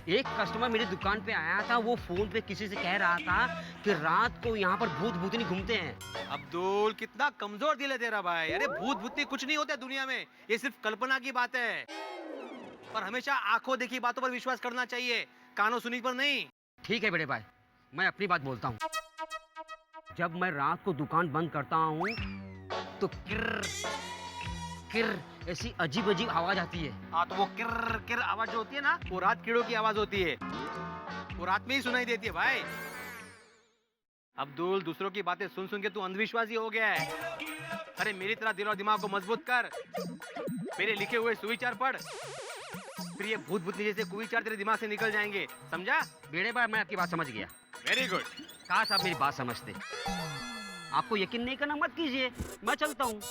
M: एक कस्टमर मेरी दुकान पे आया था, वो फोन पे किसी से कह रहा था कि रात को यहाँ पर भूत भूतनी घूमते हैं।
D: अब्दुल, कितना कमजोर दिल है तेरा भाई। अरे भूत भूतनी कुछ नहीं होते दुनिया में, ये सिर्फ कल्पना की बात है। और हमेशा आंखों देखी बातों पर विश्वास करना चाहिए, कानों सुनी पर नहीं।
M: ठीक है भिड़े भाई, मैं अपनी बात बोलता हूँ। जब मैं रात को दुकान बंद करता हूँ तो किर किर ऐसी अजीब अजीब आवाज आती है।
D: हाँ, तो वो किर किर आवाज जो होती है ना, वो रात कीड़ों की आवाज होती है। वो रात में ही सुनाई देती है भाई। अब्दुल, दूसरों की बातें सुन सुन के तू अंधविश्वासी हो गया है। अरे मेरी तरह दिल और दिमाग को मजबूत कर, मेरे लिखे हुए सुविचार पढ़, फिर ये भूत भूतनी जैसे कुविचार तेरे दिमाग से निकल जाएंगे, समझा?
M: भिड़े भाई, मैं आपकी बात समझ गया।
D: Very good.
M: काश आप मेरी बात समझते। आपको यकीन नहीं करना मत कीजिए, मैं चलता हूँ,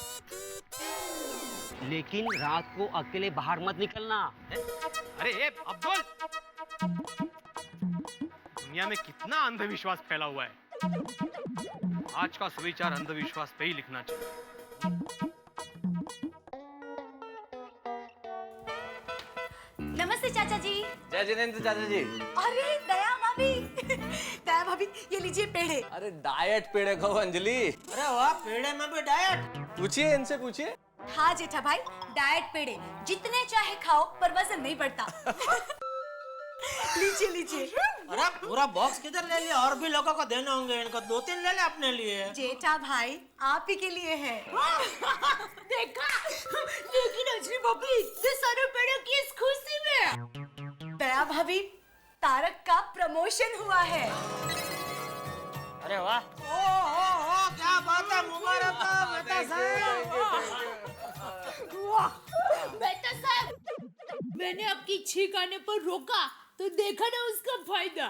M: लेकिन रात को अकेले बाहर मत निकलना।
D: अरे अब्दुल, दुनिया में कितना अंधविश्वास फैला हुआ है। आज का सुविचार अंधविश्वास पे ही लिखना चाहिए।
E: नमस्ते चाचा जी।
F: जय जिनेंद्र चाचा जी।
P: अरे दया भाभी, दया भाभी, ये लीजिए पेड़े।
F: अरे डाइट पेड़े खाओ अंजलि।
A: अरे वाह, पेड़े में भी डाइट?
F: पूछिए, इनसे पूछिए।
P: हाँ जेठा भाई, डाइट पेड़े जितने चाहे खाओ पर वजन नहीं बढ़ता। लीजिए लीजिए।
A: अरे पूरा बॉक्स किधर ले लिया? और भी लोगों को देने होंगे, इनको 2-3 ले ले अपने लिए।
P: जेठा भाई, आप ही के लिए है।
C: देखा, लेकिन अंजलि भाभी इतने सारे पेड़े की इस खुशी में।
P: दया भाभी, तारक का प्रमोशन हुआ है।
A: अरे वाह, ओ, क्या बात है, मुबारक हो बेटा साहब।
C: बेटा साहब, मैंने आपकी छींक आने पर रोका तो देखा ना उसका फायदा।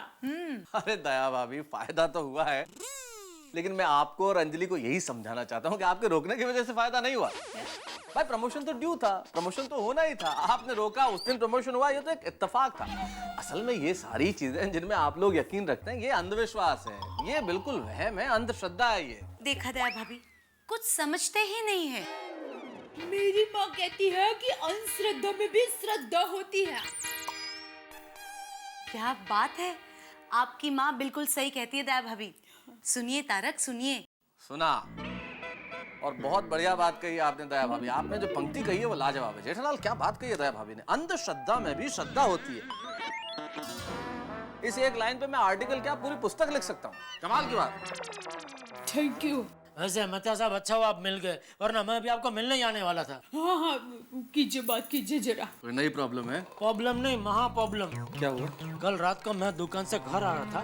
F: अरे दया भाभी, फायदा तो हुआ है,
D: लेकिन मैं आपको और अंजलि को यही समझाना चाहता हूँ कि आपके रोकने की वजह से फायदा नहीं हुआ। भाई प्रमोशन तो ड्यू था, प्रमोशन तो होना ही था, आपने रोका, उस दिन प्रमोशन हुआ, ये तो एक इत्तेफाक था। असल में ये सारी चीजें जिनमें आप लोग यकीन रखते हैं, ये अंधविश्वास है, ये बिल्कुल वहम है, अंधश्रद्धा है ये।
E: देखा दया भाभी, कुछ समझते ही नहीं है।
C: मेरी माँ कहती है कि अंधश्रद्धा में भी श्रद्धा होती है।
E: क्या बात है, आपकी माँ बिल्कुल सही कहती है दया भाभी। सुनिए तारक, सुनिए।
D: सुना, और बहुत बढ़िया बात कही आपने दया भाभी। आपने जो पंक्ति कही है वो लाजवाब है। जेठालाल क्या बात कही है दया भाभी ने, अंधश्रद्धा में भी श्रद्धा होती है। इस एक लाइन पे मैं आर्टिकल क्या पूरी पुस्तक लिख सकता हूँ। कमाल की बात।
C: Thank you.
A: वैसे मत्या साहब अच्छा हुआ आप मिल गए, वरना मैं भी आपको मिलने ही आने वाला था।
C: हाँ हाँ, कीजिए बात कीजिए जरा।
D: कोई नई प्रॉब्लम है?
A: प्रॉब्लम नहीं, महा प्रॉब्लम।
D: क्या हुआ?
A: कल रात को मैं दुकान से घर आ रहा था,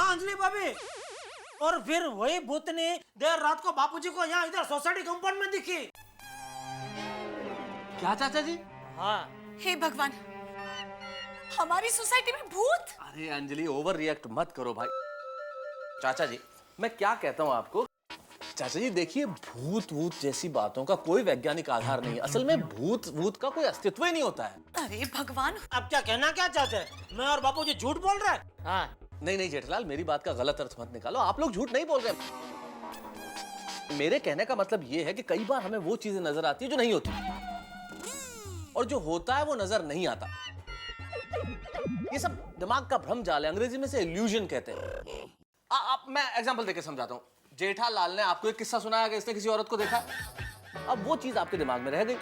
A: अंजलि भाभी, और फिर वही भूतनी देर रात को बापूजी को यहाँ इधर सोसाइटी कंपाउंड में दिखी।
D: क्या चाचा जी?
P: हाँ। हे भगवान, हमारी सोसाइटी में भूत?
D: अरे अंजलि ओवर रिएक्ट मत करो भाई। चाचा जी मैं क्या कहता हूँ आपको, चाचा जी देखिए, भूत वूत जैसी बातों का कोई वैज्ञानिक आधार नहीं है। असल में भूत वूत का कोई अस्तित्व ही नहीं होता है।
P: अरे भगवान,
A: अब क्या कहना क्या चाहते हैं, मैं और बापूजी झूठ बोल रहे हैं?
D: हाँ। नहीं नहीं जेठलाल, मेरी बात का गलत अर्थ मत निकालो, आप लोग झूठ नहीं बोल रहे। मेरे कहने का मतलब ये है कि कई बार हमें वो चीजें नजर आती है जो नहीं होती, और जो होता है वो नजर नहीं आता। ये सब दिमाग का भ्रम जाल है, अंग्रेजी में से इल्यूजन कहते हैं। मैं एग्जांपल देके समझाता हूँ। जेठालाल ने आपको एक किस्सा सुनाया कि इसने किसी औरत को देखा, अब वो चीज आपके दिमाग में रह गई।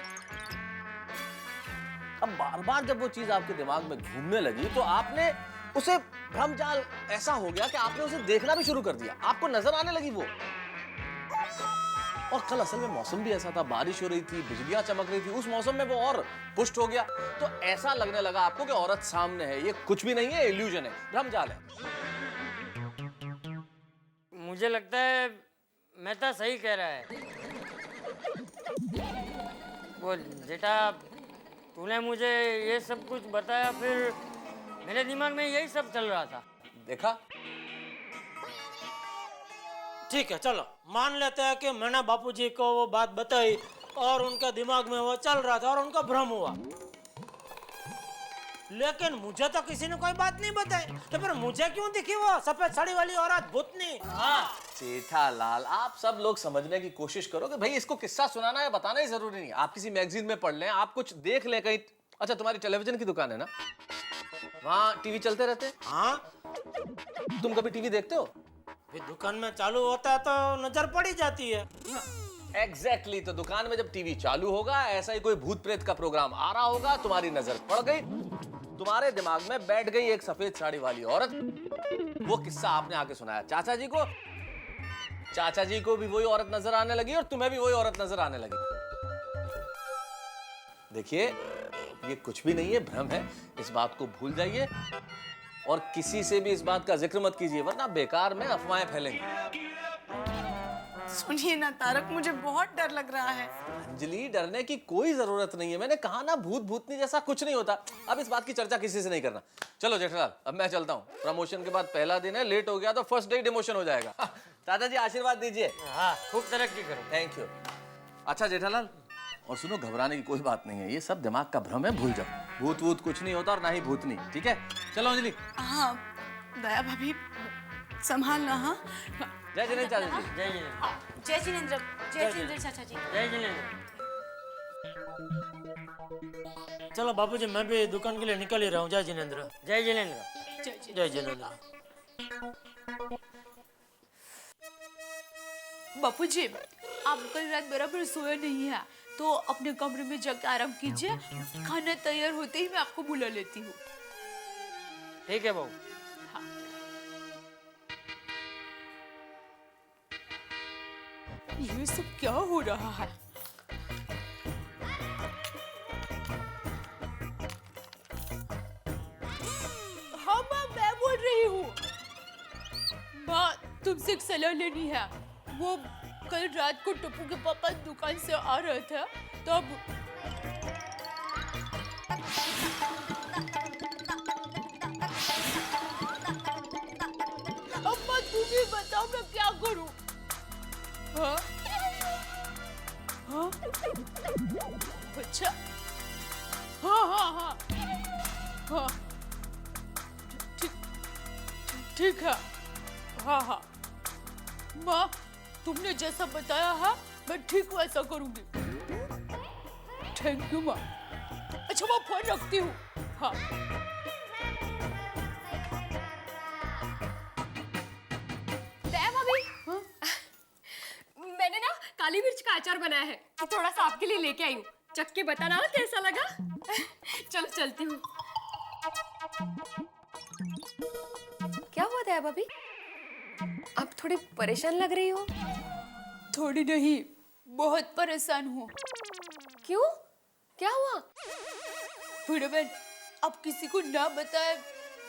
D: अब बार बार जब वो चीज आपके दिमाग में घूमने लगी तो आपने उसे भ्रमजाल ऐसा हो गया कि आपने उसे देखना भी शुरू कर दिया, आपको नजर आने लगी वो। और कल असल में मौसम भी ऐसा था, बारिश हो रही थी, बिजलियां चमक रही थी, उस मौसम में वो और पुष्ट हो गया, तो ऐसा लगने लगा आपको कि औरत सामने है। ये कुछ भी नहीं है, इल्यूजन है, भ्रमजाल है।
O: मुझे लगता है मेहता सही कह रहा है। वो जेठा, तूने मुझे ये सब कुछ बताया, फिर मेरे दिमाग में यही सब चल रहा था।
D: देखा?
A: ठीक है, चलो मान लेते हैं कि मैंने बापूजी को वो बात बताई और उनके दिमाग में वो चल रहा था और उनका भ्रम हुआ, लेकिन मुझे तो किसी ने कोई बात नहीं बताई, तो फिर मुझे क्यों दिखी वो सफेद साड़ी वाली औरत भूतनी? हाँ
D: जेठालाल, आप सब लोग समझने की कोशिश करो कि भाई इसको किस्सा सुनाना या बताना ही जरूरी नहीं है। आप किसी मैगजीन में पढ़ लें, आप कुछ देख लें कहीं। अच्छा तुम्हारी टेलीविजन की दुकान है ना, वहाँ टीवी चलते रहते हैं?
A: हाँ।
D: तुम कभी टीवी देखते हो?
A: फिर दुकान में चालू होता है तो नजर पड़ ही जाती है।
D: एग्जैक्टली, तो दुकान में जब टीवी चालू होगा, ऐसा ही कोई भूत प्रेत का प्रोग्राम आ रहा होगा, तुम्हारी नजर पड़ गई, तुम्हारे दिमाग में बैठ गई एक सफेद साड़ी वाली औरत। वो किस्सा आपने आके सुनाया चाचा जी को, चाचा जी को भी वही औरत नजर आने लगी और तुम्हें भी वही औरत नजर आने लगी। देखिए ये कुछ भी नहीं है, भ्रम है, इस बात को भूल जाइए और किसी से भी इस बात का जिक्र मत कीजिए, वरना बेकार में अफवाहें फैलेंगी।
P: सुनिए ना तारक, मुझे बहुत डर लग रहा है।
D: अंजलि, डरने की कोई जरूरत नहीं है, मैंने कहा ना भूत भूतनी जैसा कुछ नहीं होता। अब इस बात की चर्चा किसी से नहीं करना। चलो जेठालाल, अब मैं चलता हूँ, प्रमोशन के बाद पहला दिन है, लेट हो गया तो फर्स्ट डे डिमोशन हो जाएगा। दादा जी आशीर्वाद दीजिए।
O: हाँ, खूब तरक्की करो।
D: Thank you. अच्छा जेठालाल, और सुनो, घबराने की कोई बात नहीं है, ये सब दिमाग का भ्रम है, भूल जाओ। भूत वूत कुछ नहीं होता और ना ही भूतनी, ठीक है? चलो अंजलि।
P: हाँ दया भाभी, संभालना। हाँ,
D: जय जिनेंद्र चाचा जी।
O: जय जिनेंद्र।
E: जय जिनेंद्र। जय जिनेंद्र चाचा जी।
O: जय जिनेंद्र।
A: चलो बापूजी, मैं भी दुकान के लिए निकल ही रहा हूँ। जय जिनेंद्र।
O: जय जिनेंद्र।
A: जय जिनेंद्र।
C: बापूजी, आप कल रात बराबर सोए नहीं है, तो अपने कमरे में जाकर आराम कीजिए, खाना तैयार होते ही मैं आपको बुला लेती हूँ।
O: ठीक है बहू।
C: ये सब क्या हो रहा है? हाँ माँ, मैं बोल रही हूँ। माँ, तुमसे एक सलाह लेनी है। वो कल रात को टप्पू के पापा दुकान से आ रहे थे, तब अम्मा तुम ही बताओ मैं क्या करूं? हाँ? हाँ? अच्छा, हाँ हाँ हाँ हाँ, ठीक है, हाँ हाँ। माँ, तुमने जैसा बताया है मैं ठीक वैसा करूंगी। थैंक यू माँ। अच्छा मैं फोन रखती हूँ। हाँ।
R: भाभी, मैंने ना काली मिर्च का अचार बनाया है, तो थोड़ा सा आपके लिए लेके आई हूँ। चख के बताना कैसा लगा। चल चलती हूँ। क्या हुआ दया भाभी? आप थोड़ी परेशान लग रही हो।
C: थोड़ी नहीं, बहुत परेशान हूँ।
R: क्यों? क्या हुआ?
C: बूढ़े बहन, आप किसी को ना बताए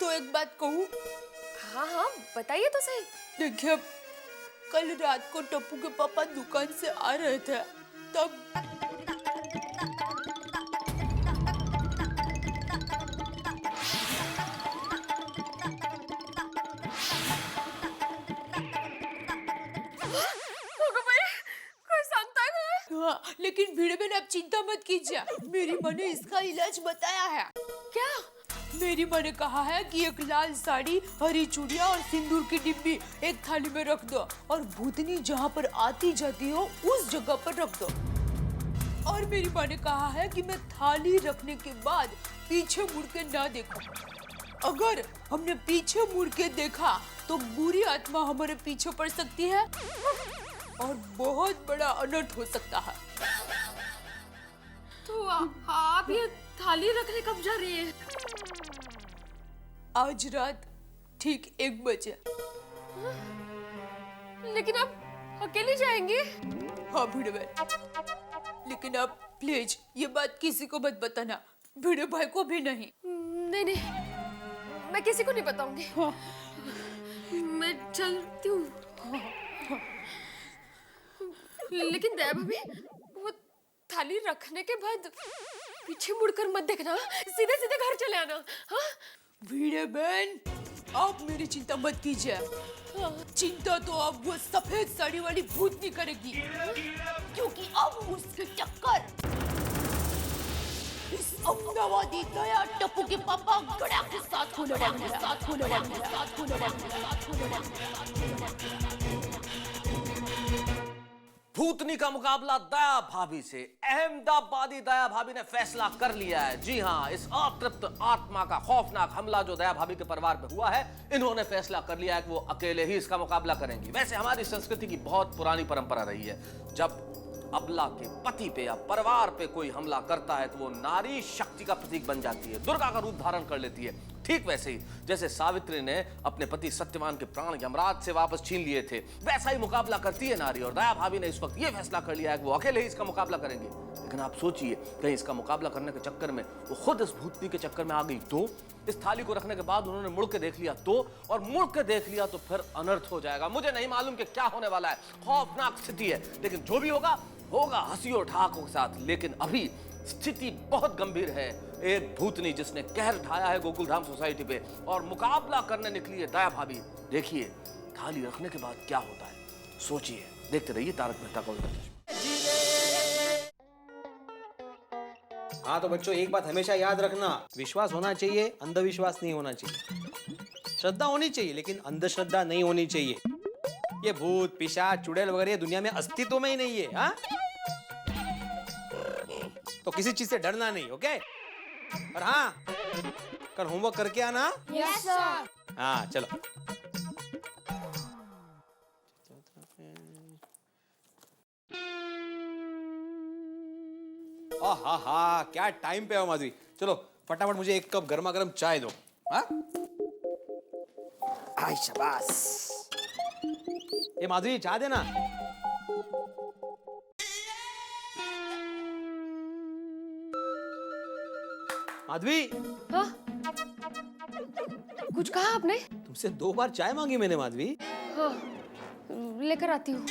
C: तो एक बात कहूँ?
R: हाँ हाँ, बताइए तो सही।
C: देखिए, कल रात को टप्पू के पापा दुकान से आ रहे थे, तब हाँ, लेकिन भिड़े बहन आप चिंता मत कीजिए, मेरी माँ ने इसका इलाज बताया है।
R: क्या?
C: मेरी माँ ने कहा है कि एक लाल साड़ी, हरी चूड़ियाँ और सिंदूर की डिब्बी एक थाली में रख दो और भूतनी जहाँ पर आती जाती हो उस जगह पर रख दो। और मेरी माँ ने कहा है कि मैं थाली रखने के बाद पीछे मुड़ के ना देखूं। अगर हमने पीछे मुड़ के देखा तो बुरी आत्मा हमारे पीछे पड़ सकती है और बहुत बड़ा अनर्थ हो सकता है।
R: तो आप ये थाली रखने कब जा रही है?
C: आज रात ठीक 1 बजे।
R: लेकिन आप अकेले जाएंगे?
C: हाँ भिड़े भाई, लेकिन आप प्लीज ये बात किसी को मत बताना, भिड़े भाई को भी नहीं।
R: नहीं नहीं, मैं किसी को नहीं बताऊंगी।
C: हाँ।
R: मैं चलती हूँ। लेकिन दया भाभी, वो थाली रखने के बाद पीछे मुड़कर मत देखना, सीधे सीधे घर चले आना। हाँ?
C: भिड़े बहन, आप मेरी चिंता मत कीजिए। चिंता तो अब वो सफेद साड़ी वाली भूतनी करेगी, क्योंकि अब उसकी टक्कर इस अमदावादी दया टप्पू के पापा गड़ा के साथ होने वाली है।
F: भूतनी का मुकाबला दया भाभी से। अहमदाबादी दया भाभी ने फैसला कर लिया है। जी हाँ, इस अतृप्त आत्मा का खौफनाक हमला जो दया भाभी के परिवार पे हुआ है, इन्होंने फैसला कर लिया है कि वो अकेले ही इसका मुकाबला करेंगी। वैसे हमारी संस्कृति की बहुत पुरानी परंपरा रही है, जब अबला के पति पे या परिवार पे कोई हमला करता है तो वो नारी शक्ति का प्रतीक बन जाती है, दुर्गा का रूप धारण कर लेती है। ठीक वैसे ही जैसे सावित्री ने अपने पति सत्यवान के प्राण यमराज से वापस छीन लिए थे, वैसा ही मुकाबला करती है नारी। और दया भाभी ने इस वक्त ये फैसला कर लिया है कि वो अकेले ही इसका मुकाबला करेंगे। लेकिन आप सोचिए, कहीं इसका मुकाबला करने के चक्कर में वो खुद इस भूतनी के चक्कर में आ गई तो? इस थाली को रखने के बाद उन्होंने मुड़ के देख लिया तो? और मुड़ के देख लिया तो फिर अनर्थ हो जाएगा। मुझे नहीं मालूम कि क्या होने वाला है, खौफनाक स्थिति है, लेकिन जो भी होगा होगा हंसी और ठहाकों के साथ। लेकिन अभी स्थिति बहुत गंभीर है। एक भूतनी जिसने कहर ढाया है गोकुलधाम सोसाइटी पे और मुकाबला करने निकली है दया भाभी। देखिए थाली रखने के बाद क्या होता है, सोचिए। देखते रहिए तारक मेहता का उल्टा चश्मा। हाँ तो बच्चों, एक बात हमेशा याद रखना, विश्वास होना चाहिए, अंधविश्वास नहीं होना चाहिए। श्रद्धा होनी चाहिए लेकिन अंधश्रद्धा नहीं होनी चाहिए। ये भूत पिशाच चुड़ैल वगैरह दुनिया में अस्तित्व में ही नहीं है। हाँ, तो किसी चीज से डरना नहीं। ओके? और हाँ, कल होमवर्क करके आना।
K: Yes sir.
F: हाँ चलो। हा क्या टाइम पे हो माधवी। चलो फटाफट मुझे 1 कप गर्मा गर्म चाय दो। हाँ, शाबाश। ये माधवी चाय देना। माधवी,
R: हाँ? कुछ कहा आपने?
F: तुमसे 2 बार चाय मांगी मैंने माधवी।
R: हाँ, लेकर आती हूँ।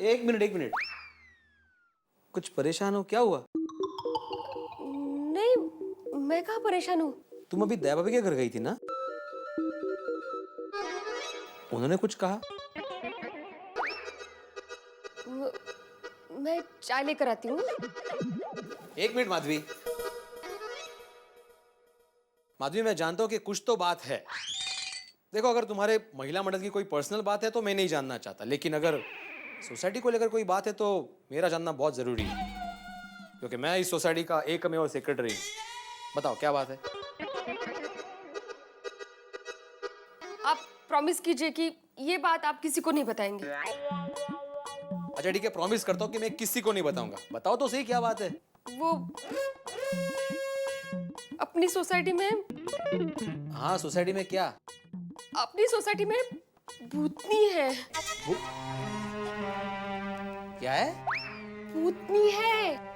F: एक मिनट। कुछ परेशान हो? क्या हुआ?
R: नहीं, मैं कहाँ परेशान हूँ।
F: तुम अभी दया भाभी के घर गई थी ना? उन्होंने कुछ कहा?
R: मैं चाय लेकर आती हूँ।
F: 1 मिनट माधवी। माधवी, मैं जानता हूं कि कुछ तो बात है। देखो, अगर तुम्हारे महिला मंडल की कोई पर्सनल बात है तो मैं नहीं जानना चाहता, लेकिन अगर सोसाइटी को लेकर कोई बात है तो मेरा जानना बहुत जरूरी है, क्योंकि मैं इस सोसाइटी का एकमेव सेक्रेटरी हूं। बताओ क्या बात है?
R: आप प्रॉमिस कीजिए कि ये बात आप किसी को नहीं बताएंगे।
F: अच्छा ठीक है, प्रॉमिस करता हूं कि मैं किसी को नहीं बताऊंगा। बताओ तो सही, क्या बात है?
R: वो अपनी सोसाइटी में।
F: हाँ, सोसाइटी में क्या?
R: अपनी सोसाइटी में भूतनी है।
F: क्या है?
R: भूतनी है।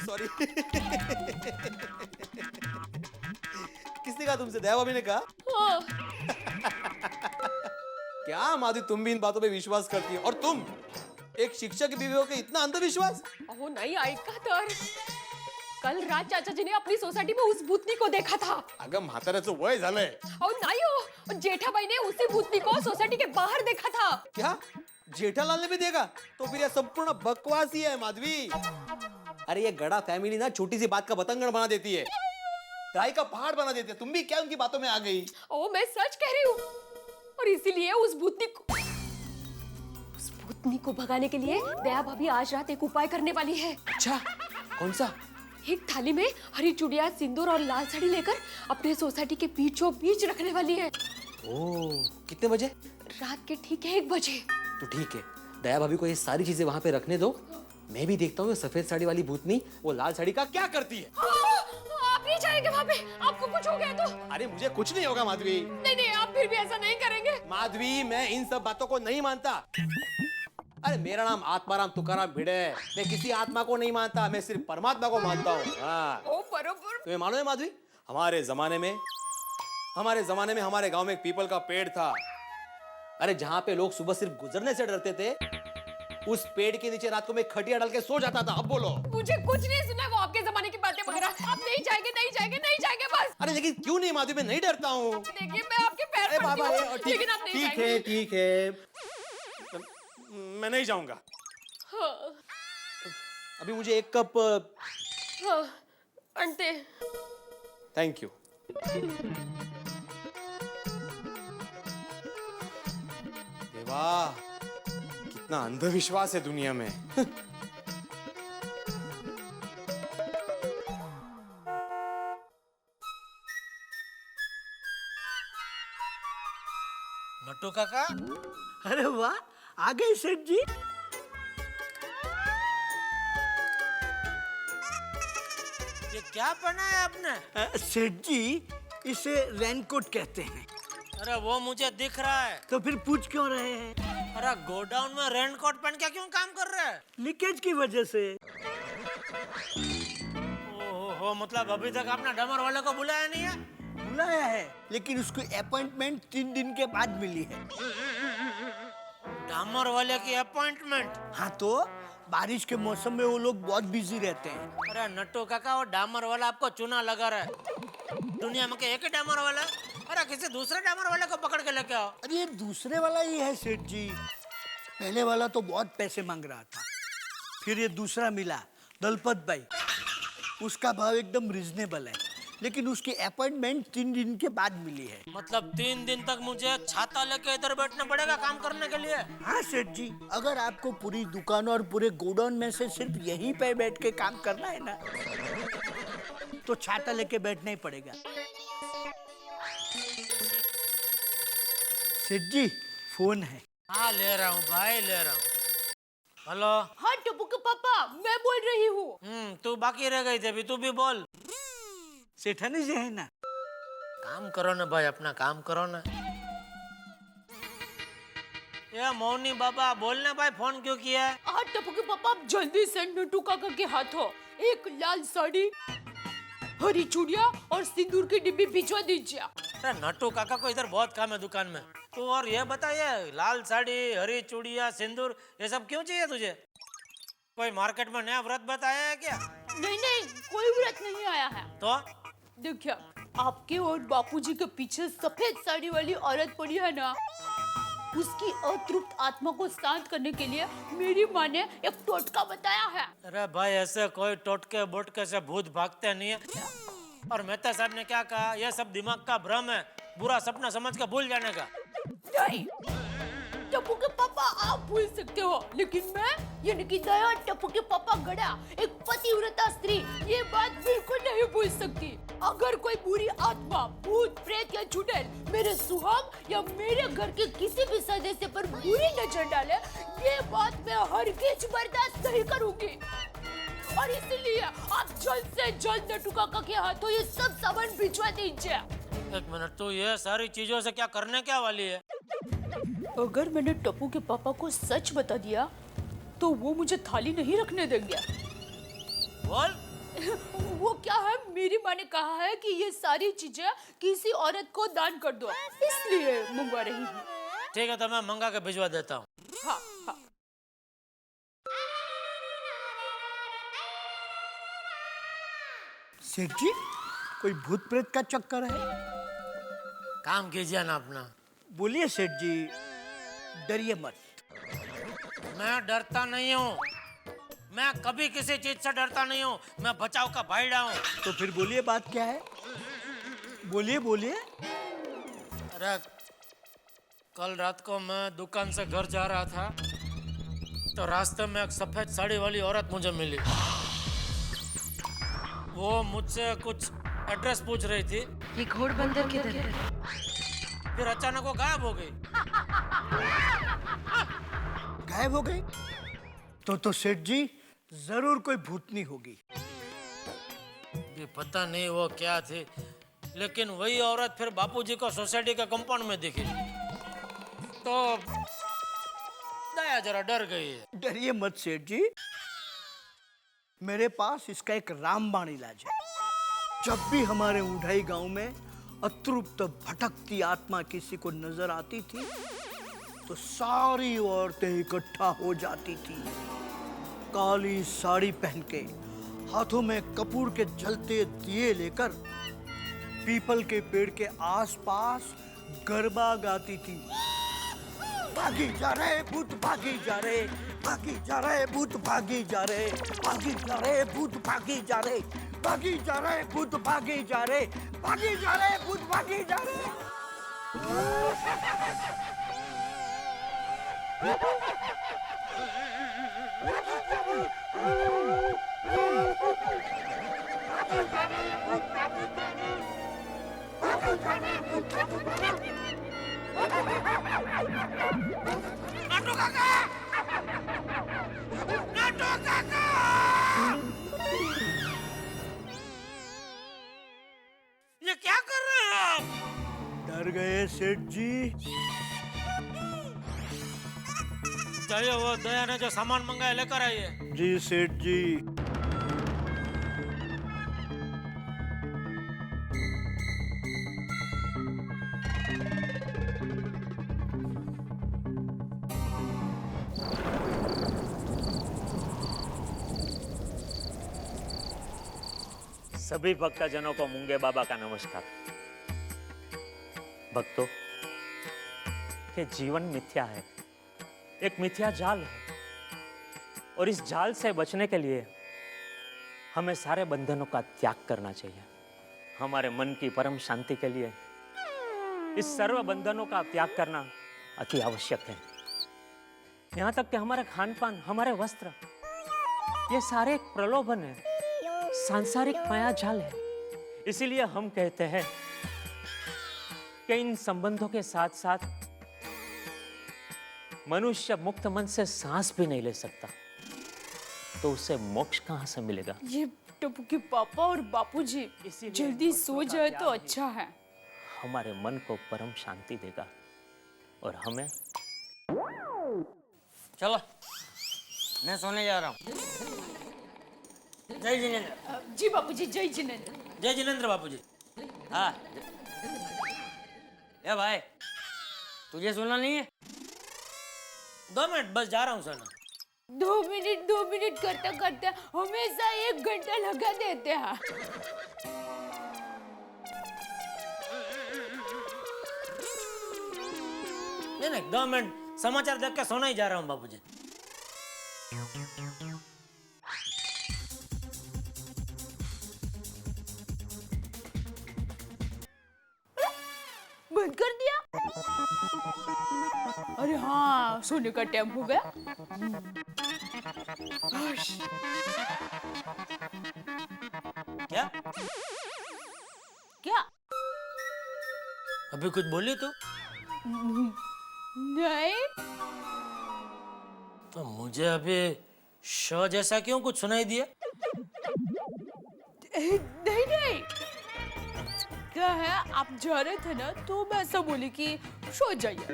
F: सॉरी। किसने कहा तुमसे? दया भाभी ने कहा?
R: हाँ।
F: क्या माधवी, तुम भी इन बातों पे विश्वास करती हो? और तुम एक शिक्षक की बीवी हो के इतना अंधविश्वास?
R: अहो नहीं, ऐका तर कल रात चाचा जी ने अपनी सोसाइटी में उस भूतनी को देखा था।
F: अगं म्हाताऱ्याचं वय झालंय।
R: अहो नहीं हो, जेठाबाई ने उसी भूतनी को सोसाइटी के बाहर देखा था।
F: क्या जेठालाल ने भी देखा? तो फिर यह संपूर्ण बकवास ही है माधवी। अरे ये गड़ा फैमिली ना छोटी सी बात का बतंगड़ बना देती है, राई का पहाड़ बना देती है। तुम भी क्या उनकी बातों में आ गई?
R: ओ, मैं सच कह रही हूँ। और इसीलिए उस भूतनी को भगाने के लिए दया भाभी आज रात एक उपाय करने वाली है।
F: अच्छा, कौन सा?
R: एक थाली में हरी चूड़ियां, सिंदूर और लाल साड़ी लेकर अपने सोसाइटी के बीचों बीच रखने वाली है।
F: ओह, कितने बजे?
R: रात के ठीक 1 बजे।
F: तो ठीक है, दया भाभी को ये सारी चीजें वहां पे रखने दो। मैं भी देखता हूँ सफेद साड़ी वाली भूतनी वो लाल साड़ी का क्या करती है।
R: आप नहीं जाएंगे वहाँ पे? आपको कुछ हो गया तो?
F: अरे मुझे कुछ नहीं होगा माधवी।
R: नहीं, आप फिर भी ऐसा नहीं करेंगे।
F: माधवी, मैं इन सब बातों को नहीं मानता। अरे मेरा नाम आत्माराम तुकाराम भिड़े है। मैं किसी आत्मा को नहीं मानता, मैं सिर्फ परमात्मा को मानता हूँ। हाँ।
R: ओ बरोबर।
F: तुम्हें मालूम है माधवी, हमारे जमाने में हमारे गांव में एक पीपल का पेड़ था। अरे जहाँ पे लोग सुबह सिर्फ गुजरने से डरते थे, उस पेड़ के नीचे रात को मैं खटिया डाल के सो जाता था। अब बोलो।
R: मुझे कुछ नहीं सुना, वो आपके जमाने की बातें वगैरह। आप नहीं जाएंगे बस।
F: अरे लेकिन क्यों नहीं माधवी, मैं नहीं डरता हूँ।
R: देखिए, मैं आपके पैर पड़ती हूँ, लेकिन आप नहीं जाएंगे।
F: ठीक है, मैं नहीं जाऊंगा।
R: हाँ।
F: अभी मुझे 1 कप।
R: हाँ, अंटे।
F: Thank you. देवा, कितना अंधविश्वास है दुनिया में।
A: नट्टू काका।
I: अरे वाह, आ गए सेठ जी।
A: ये क्या पहना है आपने?
I: सेठ जी, इसे रेनकोट कहते हैं।
A: अरे वो मुझे दिख रहा है।
I: तो फिर पूछ क्यों रहे हैं?
A: अरे गोडाउन में रेनकोट पहन के क्यों काम कर रहे हैं?
I: लीकेज की वजह से।
A: ओहो, मतलब अभी तक आपने डमर वाले को बुलाया नहीं है?
I: बुलाया है, लेकिन उसको अपॉइंटमेंट 3 दिन के बाद मिली है।
A: डामर वाले की अपॉइंटमेंट?
I: हाँ, तो बारिश के मौसम में वो लोग बहुत बिजी रहते हैं।
A: अरे नट्टू काका, वो डामर वाला आपको चुना लगा रहा है। दुनिया में एक ही डामर वाला है? अरे किसी दूसरे डामर वाले को पकड़ के लेके आओ।
I: अरे ये दूसरे वाला ही है सेठ जी। पहले वाला तो बहुत पैसे मांग रहा था, फिर ये दूसरा मिला दलपत भाई, उसका भाव एकदम रिजनेबल है, लेकिन उसकी अपॉइंटमेंट 3 दिन के बाद मिली है।
A: मतलब 3 दिन तक मुझे छाता लेके इधर बैठना पड़ेगा काम करने के लिए?
I: हाँ सेठ जी, अगर आपको पूरी दुकान और पूरे गोडाउन में से सिर्फ यहीं पे बैठ के काम करना है ना, तो छाता लेके बैठना ही पड़ेगा। सेठ जी, फोन है।
A: हाँ ले रहा हूँ भाई, ले रहा हूँ। हेलो।
R: हाँ टप्पू के पापा, मैं बोल रही हूँ।
A: तू बाकी रह गई थी, अभी तू भी बोल।
I: सेठानी जी है ना।
A: काम करो ना भाई, अपना काम करो ना। ये मौनी बाबा बोलने भाई, फोन क्यों किया है?
C: हाँ टप्पू के पापा, आप जल्दी से नटू काका के हाथों एक लाल साड़ी, हरी चूड़ियाँ और सिंदूर की डिब्बी भिजवा दीजिए।
A: अरे नट्टू काका को इधर बहुत काम है दुकान में। तो और ये बताइए, लाल साड़ी, हरी चूड़ियाँ, सिंदूर, ये सब क्यों चाहिए तुझे? कोई मार्केट में नया व्रत बताया है क्या?
C: नहीं नहीं, कोई व्रत नहीं आया है।
A: तो
C: देखिए, आपके और बापूजी के पीछे सफेद साड़ी वाली औरत पड़ी है ना, उसकी अतृप्त आत्मा को शांत करने के लिए मेरी माँ ने एक टोटका बताया है।
A: अरे भाई, ऐसे कोई टोटके बोटके से भूत भागते नहीं है। और मेहता साहब ने क्या कहा, यह सब दिमाग का भ्रम है, बुरा सपना समझ के भूल जाने का।
C: नहीं टप्पू के पापा, आप भूल सकते हो, लेकिन मैं यानी कि दया टप्पू के पापा गड़ा, एक पतिव्रता स्त्री, ये बात बिल्कुल नहीं भूल सकती। अगर कोई बुरी आत्मा, भूत, प्रेत या चुड़ैल मेरे सुहाग या मेरे घर के किसी भी सदस्य पर बुरी नजर डाले, ये बात मैं हरगिज बर्दाश्त नहीं करूंगी। और इसीलिए आप जल्द से जल्द नट्टू काका के हाथों ये सब सामान भिजवा दीजिए।
A: एक मिनट, तो ये सारी चीजों से क्या करने क्या वाली है?
C: अगर मैंने टप्पू के पापा को सच बता दिया तो वो मुझे थाली नहीं रखने देंगे।
A: बोल।
C: वो क्या है, मेरी माँ ने कहा है कि ये सारी चीजें किसी औरत को दान कर दो, इसलिए मंगवा रही हूँ।
A: ठीक है, तो मैं मंगा के भिजवा देता हूँ।
C: हाँ हाँ।
I: सेठ जी, कोई भूत प्रेत का चक्कर है?
A: काम कीजिए ना अपना।
I: बोलिए सेठ जी, डरिए मत।
A: मैं डरता नहीं हूँ, मैं कभी किसी चीज से डरता नहीं हूँ, मैं बचाव का भाईड़ा हूँ।
I: तो फिर बोलिए, बात क्या है? बोलिए बोलिए।
A: अरे कल रात को मैं दुकान से घर जा रहा था, तो रास्ते में एक सफेद साड़ी वाली औरत मुझे मिली। वो मुझसे कुछ एड्रेस पूछ रही थी।
Q: ये घोड़बंदर किधर है?
A: फिर अचानक वो गायब हो गई।
I: गायब हो गई? तो सेठ जी जरूर कोई भूतनी होगी।
A: ये पता नहीं वो क्या थी, लेकिन वही औरत फिर बापूजी को सोसाइटी के कंपाउंड में दिखी, तो दया जरा डर गई है।
I: डरिए मत सेठ जी, मेरे पास इसका एक रामबाण इलाज है। जब भी हमारे उढ़ाई गांव में अतृप्त भटकती आत्मा किसी को नजर आती थी, तो सारी औरतें इकट्ठा हो जाती थी, काली साड़ी पहन के, हाथों में कपूर के जलते दिए लेकर पीपल के पेड़ के आसपास गरबा गाती थी। भागी जा रहे भूत, भागी जा रहे, भागी जा रहे भूत, भागी जा रहे, भागी जा रहे भूत, भागी जा रहे, भागी जा रहे भूत, भागी जा रहे, भागी जा रहे भूत, भागी जा रहे।
A: नाटू काका! नाटू काका! ये क्या कर रहे हैं आप?
I: डर गए सेठ जी?
A: चाहिए वो दया ने जो सामान मंगाया लेकर आइए।
I: जी सेठ जी।
S: सभी भक्तजनों को मूंगे बाबा का नमस्कार। भक्तों, ये जीवन मिथ्या है, एक मिथ्या जाल है, और इस जाल से बचने के लिए हमें सारे बंधनों का त्याग करना चाहिए। हमारे मन की परम शांति के लिए इस सर्व बंधनों का त्याग करना अति आवश्यक है। यहाँ तक कि हमारे खान पान, हमारे वस्त्र, ये सारे एक प्रलोभन है, सांसारिक माया जाल है। इसीलिए हम कहते हैं कि इन संबंधों के साथ साथ मनुष्य मुक्त मन से सांस भी नहीं ले सकता, तो उसे मोक्ष कहां से मिलेगा?
C: ये टप्पू के पापा और बापूजी जल्दी सो जाए तो अच्छा है।
S: हमारे मन को परम शांति देगा और हमें।
O: चलो मैं सोने जा रहा हूँ। जय जिनेंद्र।
C: जी बापूजी, जय जिनेंद्र।
A: जय जिनेंद्र बापूजी।
O: हाँ ए भाई, तुझे सुना नहीं है?
A: 2 मिनट बस, जा रहा हूँ सोना।
C: 2 मिनट करते करते हमेशा 1 घंटा लगा देते हैं।
A: नहीं 2 मिनट समाचार देख के सोना ही जा रहा हूँ बापूजी।
C: बंद कर दिया? अरे हाँ, सोने का टाइम हो गया।
A: क्या
C: क्या?
A: अभी कुछ बोली तू?
C: नहीं।
A: तो मुझे अभी शो जैसा क्यों कुछ सुनाई दिया?
C: नहीं क्या है, आप जा रहे थे ना तो मैं ऐसा बोली कि सो जाइए,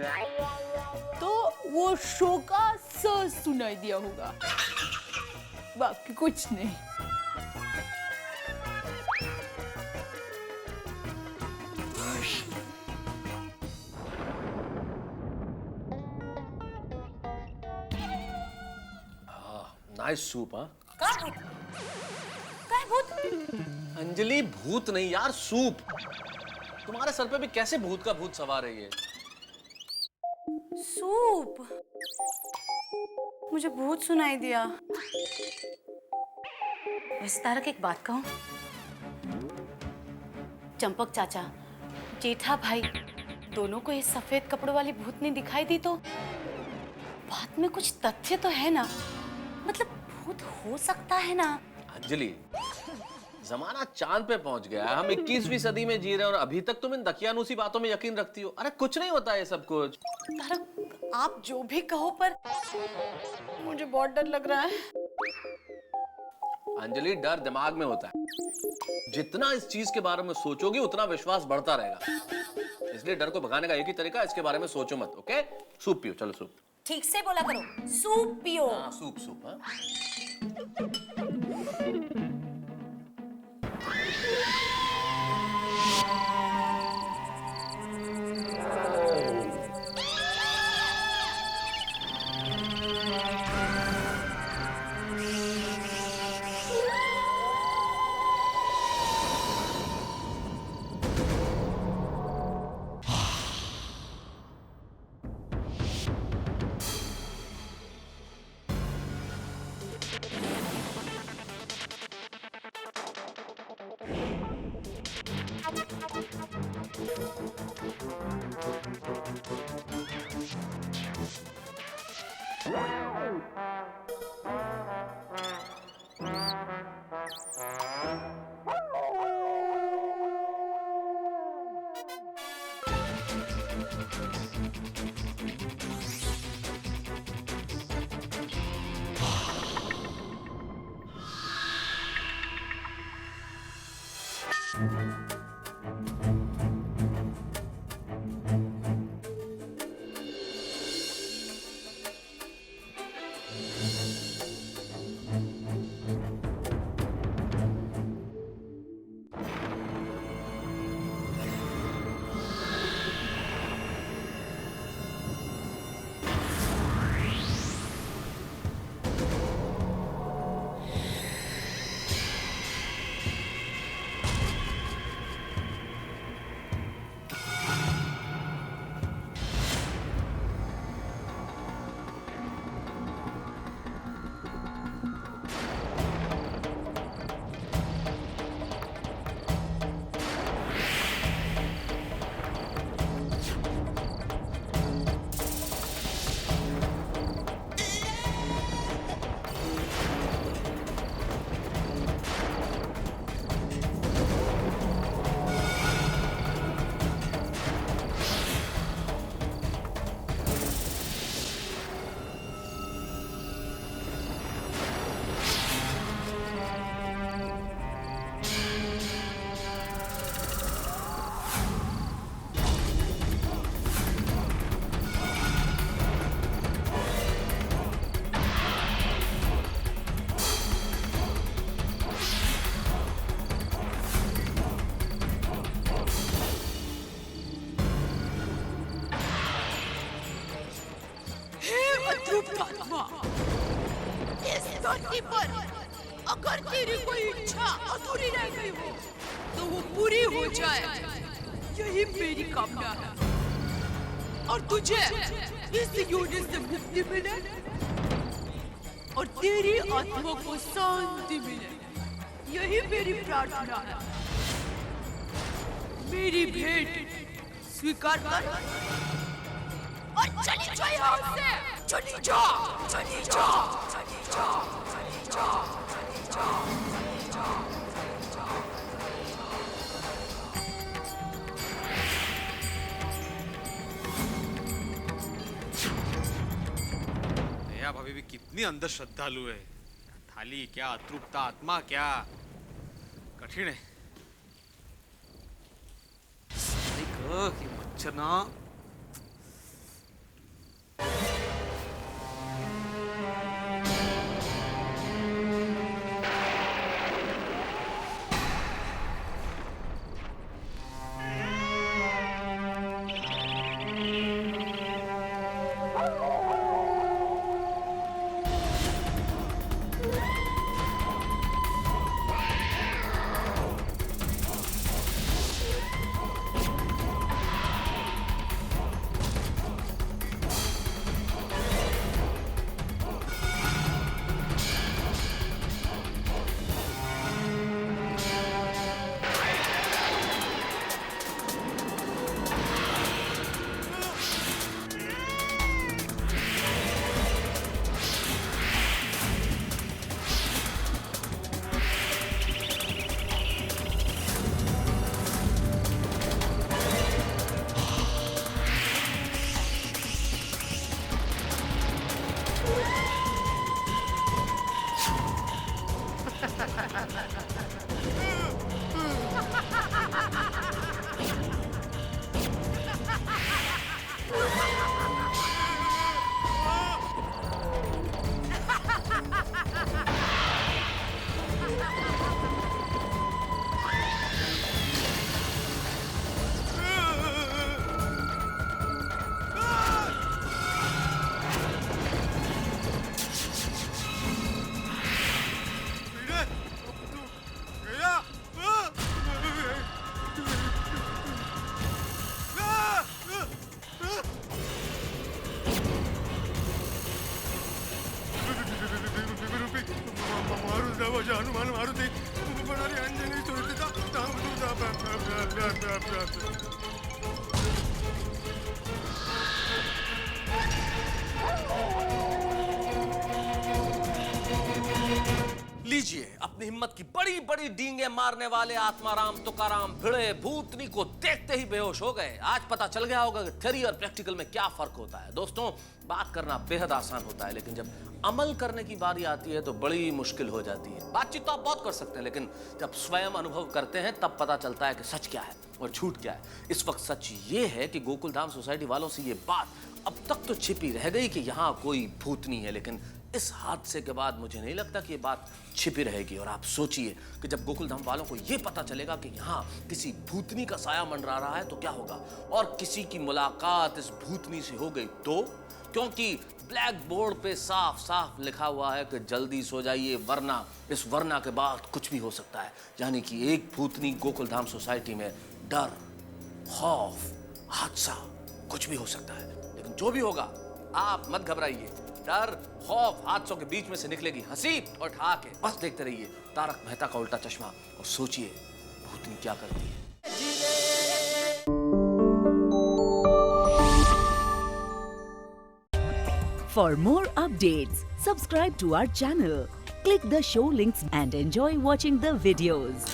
C: तो वो शो का स सुनाई दिया होगा, बाकी कुछ नहीं।
F: Nice soup. हाँ
E: काय भूत?
F: अंजलि, भूत नहीं यार, सूप। तुम्हारे सर पे भी कैसे भूत का भूत सवार है ये?
E: सूप? मुझे भूत सुनाई दिया। वैसे तारक, एक बात कहूं? चंपक चाचा, जेठा भाई दोनों को ये सफेद कपड़ों वाली भूतनी दिखाई दी तो बात में कुछ तथ्य तो है ना? मतलब भूत हो सकता है ना?
F: अंजलि, जमाना चांद पे पहुंच गया है। हम 21वीं सदी में जी रहे हैं और अभी तक तुम इन दकियानूसी बातों में यकीन रखती हो। अरे कुछ नहीं होता ये सब कुछ।
E: तारक, आप जो भी कहो पर मुझे बहुत डर लग रहा है।
F: अंजलि, डर दिमाग में होता है। जितना इस चीज के बारे में सोचोगी उतना विश्वास बढ़ता रहेगा। इसलिए डर को भगाने का एक ही तरीका है, इसके बारे में सोचो मत। ओके? सूप पियो, चलो सूप।
E: ठीक से बोला करो, सूप पियो।
F: हाँ, सूप सूप। हाँ
T: इस धरती पर अगर तेरी कोई इच्छा अधूरी रह गई हो तो वो पूरी हो जाए, यही मेरी कामना है। और तुझे इस यूनिट से मुक्ति मिले और तेरी आत्मा को शांति मिले, यही मेरी प्रार्थना है। मेरी भेंट स्वीकार कर और चली जा यहाँ से। चली जा, चली जा, चली जा, चली जा, चली जा, चली जा।
U: दया भाभी भी कितनी अंदर श्रद्धालु है। थाली क्या, अतृप्त आत्मा क्या, कठिन है। कि मच्छर ना
B: हनुमान मारुति बनारी अंजनी सुरक्षिता ताम
F: लीजिए अपनी हिम्मत की बड़ी बड़ी डींगे मारने वाले आत्माराम तुकाराम भिड़े भूतनी को देखते ही बेहोश हो गए। आज पता चल गया होगा कि थ्योरी और प्रैक्टिकल में क्या फर्क होता है। दोस्तों, बात करना बेहद आसान होता है, लेकिन जब अमल करने की बारी आती है तो बड़ी मुश्किल हो जाती है। बातचीत तो आप बहुत कर सकते हैं, लेकिन जब स्वयं अनुभव करते हैं तब पता चलता है कि सच क्या है और झूठ क्या है। इस वक्त सच ये है कि गोकुलधाम सोसाइटी वालों से ये बात अब तक तो छिपी रह गई कि यहाँ कोई भूतनी है, लेकिन इस हादसे के बाद मुझे नहीं लगता कि ये बात छिपी रहेगी। और आप सोचिए कि जब गोकुलधाम वालों को ये पता चलेगा कि यहाँ किसी भूतनी का साया मंडरा रहा है तो क्या होगा, और किसी की मुलाकात इस भूतनी से हो गई तो, क्योंकि ब्लैक बोर्ड पे साफ साफ लिखा हुआ है कि जल्दी सो जाइए वरना इस वरना के बाद कुछ भी हो सकता है। यानी कि एक भूतनी गोकुलधाम सोसाइटी में डर, खौफ, हादसा कुछ भी हो सकता है। लेकिन जो भी होगा आप मत घबराइए, डर, खौफ, हादसों के बीच में से निकलेगी हंसी और ठहाके। बस देखते रहिए तारक मेहता का उल्टा चश्मा और सोचिए भूतनी क्या करती है।
V: For more updates, subscribe to our channel, click the show links and enjoy watching the videos.